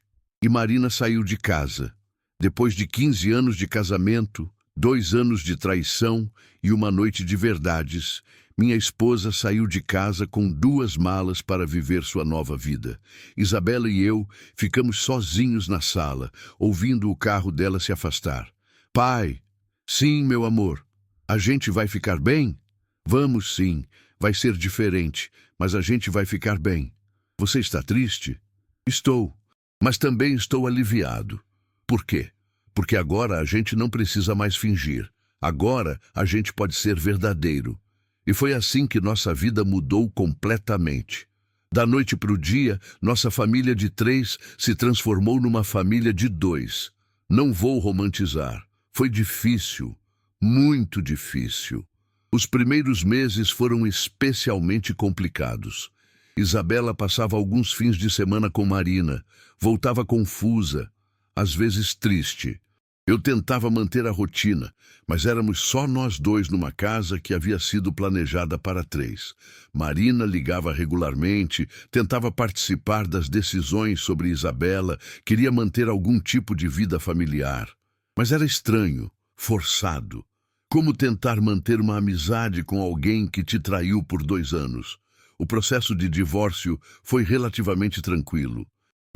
Speaker 1: E Marina saiu de casa. Depois de 15 anos de casamento, 2 anos de traição e uma noite de verdades, minha esposa saiu de casa com 2 malas para viver sua nova vida. Isabela e eu ficamos sozinhos na sala, ouvindo o carro dela se afastar. Pai, sim, meu amor. A gente vai ficar bem? Vamos sim. Vai ser diferente, mas a gente vai ficar bem. Você está triste? Estou. Mas também estou aliviado. Por quê? Porque agora a gente não precisa mais fingir. Agora a gente pode ser verdadeiro. E foi assim que nossa vida mudou completamente. Da noite para o dia, nossa família de 3 se transformou numa família de 2. Não vou romantizar. Foi difícil, muito difícil. Os primeiros meses foram especialmente complicados. Isabela passava alguns fins de semana com Marina, voltava confusa, às vezes triste. Eu tentava manter a rotina, mas éramos só nós 2 numa casa que havia sido planejada para 3. Marina ligava regularmente, tentava participar das decisões sobre Isabela, queria manter algum tipo de vida familiar. Mas era estranho, forçado. Como tentar manter uma amizade com alguém que te traiu por 2 anos? O processo de divórcio foi relativamente tranquilo.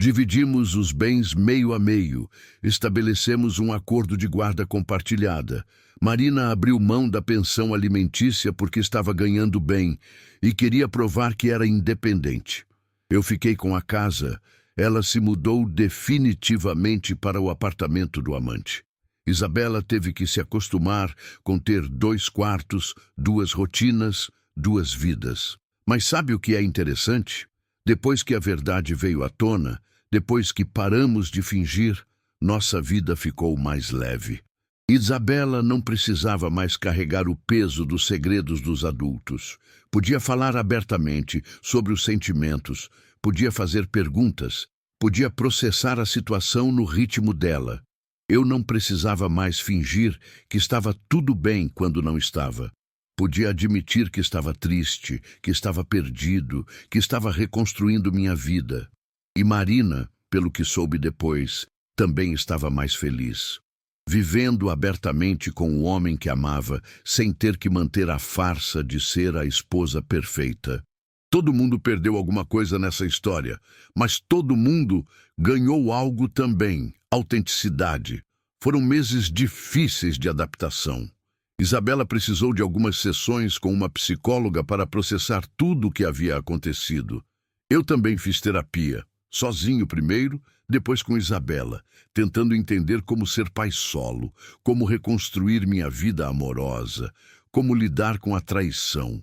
Speaker 1: Dividimos os bens meio a meio, estabelecemos um acordo de guarda compartilhada. Marina abriu mão da pensão alimentícia porque estava ganhando bem e queria provar que era independente. Eu fiquei com a casa, ela se mudou definitivamente para o apartamento do amante. Isabela teve que se acostumar com ter 2 quartos, 2 rotinas, 2 vidas. Mas sabe o que é interessante? Depois que a verdade veio à tona, depois que paramos de fingir, nossa vida ficou mais leve. Isabela não precisava mais carregar o peso dos segredos dos adultos. Podia falar abertamente sobre os sentimentos, podia fazer perguntas, podia processar a situação no ritmo dela. Eu não precisava mais fingir que estava tudo bem quando não estava. Podia admitir que estava triste, que estava perdido, que estava reconstruindo minha vida. E Marina, pelo que soube depois, também estava mais feliz. Vivendo abertamente com o homem que amava, sem ter que manter a farsa de ser a esposa perfeita. Todo mundo perdeu alguma coisa nessa história, mas todo mundo ganhou algo também, autenticidade. Foram meses difíceis de adaptação. Isabela precisou de algumas sessões com uma psicóloga para processar tudo o que havia acontecido. Eu também fiz terapia, sozinho primeiro, depois com Isabela, tentando entender como ser pai solo, como reconstruir minha vida amorosa, como lidar com a traição.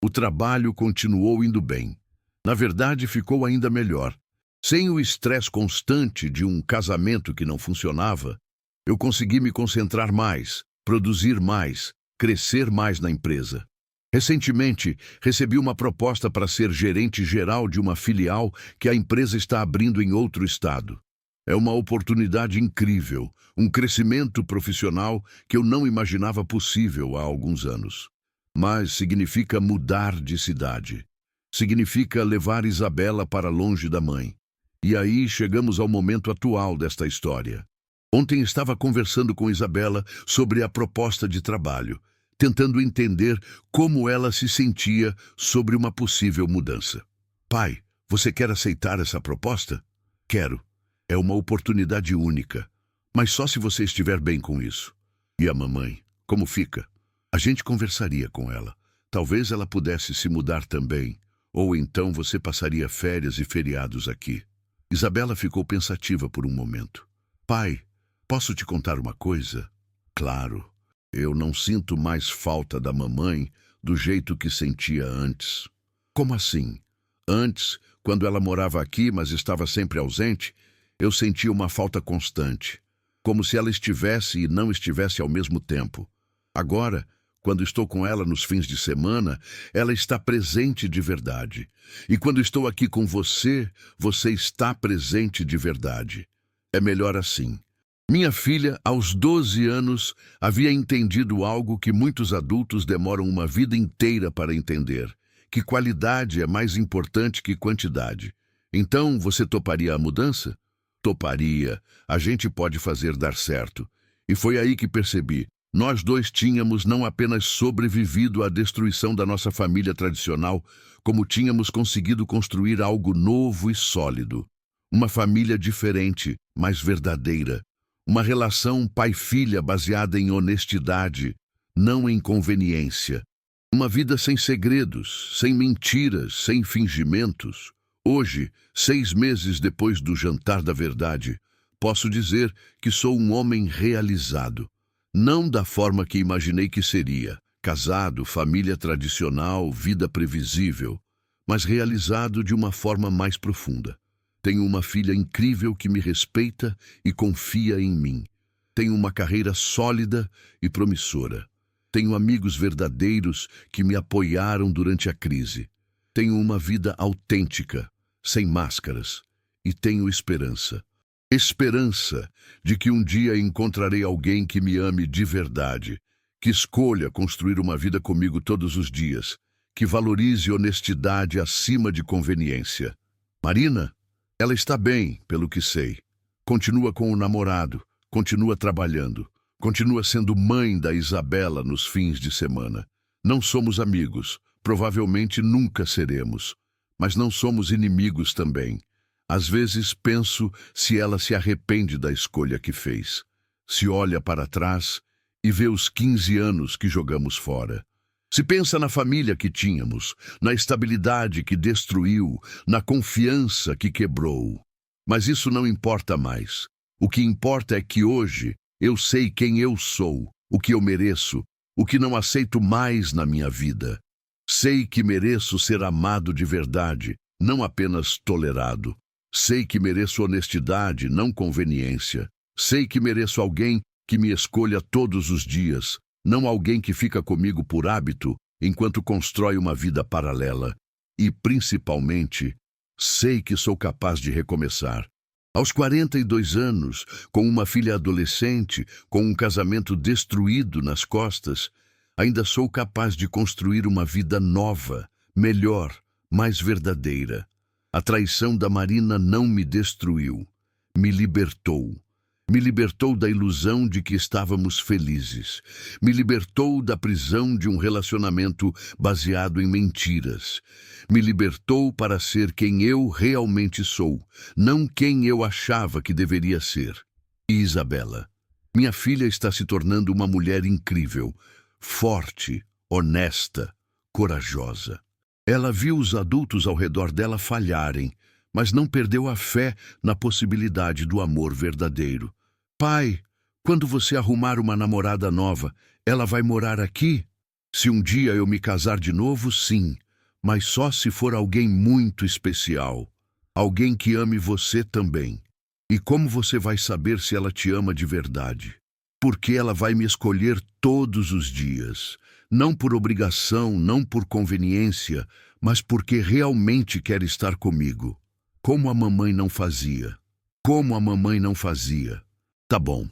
Speaker 1: O trabalho continuou indo bem. Na verdade, ficou ainda melhor. Sem o estresse constante de um casamento que não funcionava, eu consegui me concentrar mais, produzir mais, crescer mais na empresa. Recentemente, recebi uma proposta para ser gerente geral de uma filial que a empresa está abrindo em outro estado. É uma oportunidade incrível, um crescimento profissional que eu não imaginava possível há alguns anos. mas significa mudar de cidade. Significa levar Isabela para longe da mãe. E aí chegamos ao momento atual desta história. Ontem estava conversando com Isabela sobre a proposta de trabalho, tentando entender como ela se sentia sobre uma possível mudança. Pai, você quer aceitar essa proposta? Quero. É uma oportunidade única. Mas só se você estiver bem com isso. E a mamãe, como fica? A gente conversaria com ela. Talvez ela pudesse se mudar também. Ou então você passaria férias e feriados aqui. Isabela ficou pensativa por um momento. Pai, posso te contar uma coisa? Claro. Eu não sinto mais falta da mamãe do jeito que sentia antes. Como assim? Antes, quando ela morava aqui, mas estava sempre ausente, eu sentia uma falta constante, como se ela estivesse e não estivesse ao mesmo tempo. Agora, quando estou com ela nos fins de semana, ela está presente de verdade. E quando estou aqui com você, você está presente de verdade. É melhor assim. Minha filha, aos 12 anos, havia entendido algo que muitos adultos demoram uma vida inteira para entender, que qualidade é mais importante que quantidade. Então, você toparia a mudança? Toparia. A gente pode fazer dar certo. E foi aí que percebi. Nós dois tínhamos não apenas sobrevivido à destruição da nossa família tradicional, como tínhamos conseguido construir algo novo e sólido. Uma família diferente, mas verdadeira. Uma relação pai-filha baseada em honestidade, não em conveniência. Uma vida sem segredos, sem mentiras, sem fingimentos. Hoje, 6 meses depois do jantar da verdade, posso dizer que sou um homem realizado. Não da forma que imaginei que seria, casado, família tradicional, vida previsível, mas realizado de uma forma mais profunda. Tenho uma filha incrível que me respeita e confia em mim. Tenho uma carreira sólida e promissora. Tenho amigos verdadeiros que me apoiaram durante a crise. Tenho uma vida autêntica, sem máscaras. E tenho esperança. Esperança de que um dia encontrarei alguém que me ame de verdade, que escolha construir uma vida comigo todos os dias, que valorize honestidade acima de conveniência. Marina? Ela está bem, pelo que sei. Continua com o namorado, continua trabalhando, continua sendo mãe da Isabela nos fins de semana. Não somos amigos, provavelmente nunca seremos, mas não somos inimigos também. Às vezes penso se ela se arrepende da escolha que fez, se olha para trás e vê os 15 anos que jogamos fora. Se pensa na família que tínhamos, na estabilidade que destruiu, na confiança que quebrou. Mas isso não importa mais. O que importa é que hoje eu sei quem eu sou, o que eu mereço, o que não aceito mais na minha vida. Sei que mereço ser amado de verdade, não apenas tolerado. Sei que mereço honestidade, não conveniência. Sei que mereço alguém que me escolha todos os dias, não alguém que fica comigo por hábito enquanto constrói uma vida paralela. E, principalmente, sei que sou capaz de recomeçar. Aos 42 anos, com uma filha adolescente, com um casamento destruído nas costas, ainda sou capaz de construir uma vida nova, melhor, mais verdadeira. A traição da Marina não me destruiu, me libertou. Me libertou da ilusão de que estávamos felizes. Me libertou da prisão de um relacionamento baseado em mentiras. Me libertou para ser quem eu realmente sou, não quem eu achava que deveria ser. E Isabela, minha filha está se tornando uma mulher incrível, forte, honesta, corajosa. Ela viu os adultos ao redor dela falharem, mas não perdeu a fé na possibilidade do amor verdadeiro. Pai, quando você arrumar uma namorada nova, ela vai morar aqui? Se um dia eu me casar de novo, sim, mas só se for alguém muito especial. Alguém que ame você também. E como você vai saber se ela te ama de verdade? Porque ela vai me escolher todos os dias. Não por obrigação, não por conveniência, mas porque realmente quer estar comigo. Como a mamãe não fazia. Como a mamãe não fazia. Tá bom,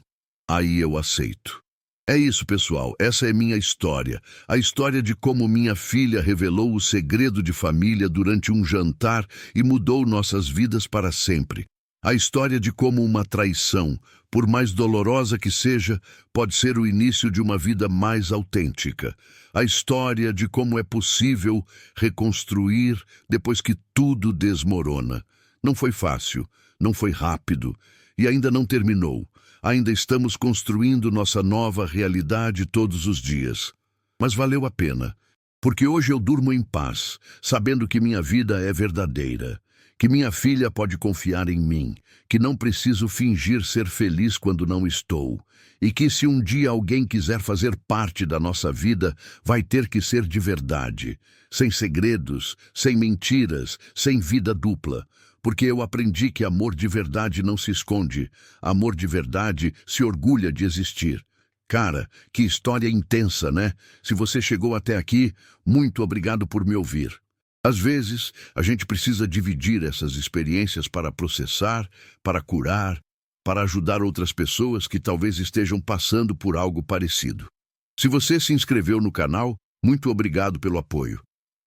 Speaker 1: aí eu aceito. É isso, pessoal. Essa é minha história. A história de como minha filha revelou o segredo de família durante um jantar e mudou nossas vidas para sempre. A história de como uma traição, por mais dolorosa que seja, pode ser o início de uma vida mais autêntica. A história de como é possível reconstruir depois que tudo desmorona. Não foi fácil, não foi rápido e ainda não terminou. Ainda estamos construindo nossa nova realidade todos os dias. Mas valeu a pena, porque hoje eu durmo em paz, sabendo que minha vida é verdadeira, que minha filha pode confiar em mim, que não preciso fingir ser feliz quando não estou, e que se um dia alguém quiser fazer parte da nossa vida, vai ter que ser de verdade, sem segredos, sem mentiras, sem vida dupla. Porque eu aprendi que amor de verdade não se esconde. Amor de verdade se orgulha de existir. Cara, que história intensa, né? Se você chegou até aqui, muito obrigado por me ouvir. Às vezes, a gente precisa dividir essas experiências para processar, para curar, para ajudar outras pessoas que talvez estejam passando por algo parecido. Se você se inscreveu no canal, muito obrigado pelo apoio.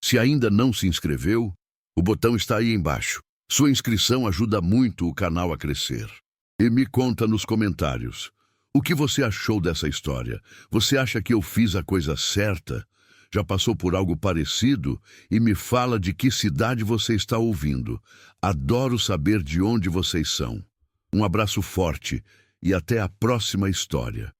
Speaker 1: Se ainda não se inscreveu, o botão está aí embaixo. Sua inscrição ajuda muito o canal a crescer. E me conta nos comentários. O que você achou dessa história? Você acha que eu fiz a coisa certa? Já passou por algo parecido? E me fala de que cidade você está ouvindo. Adoro saber de onde vocês são. Um abraço forte e até a próxima história.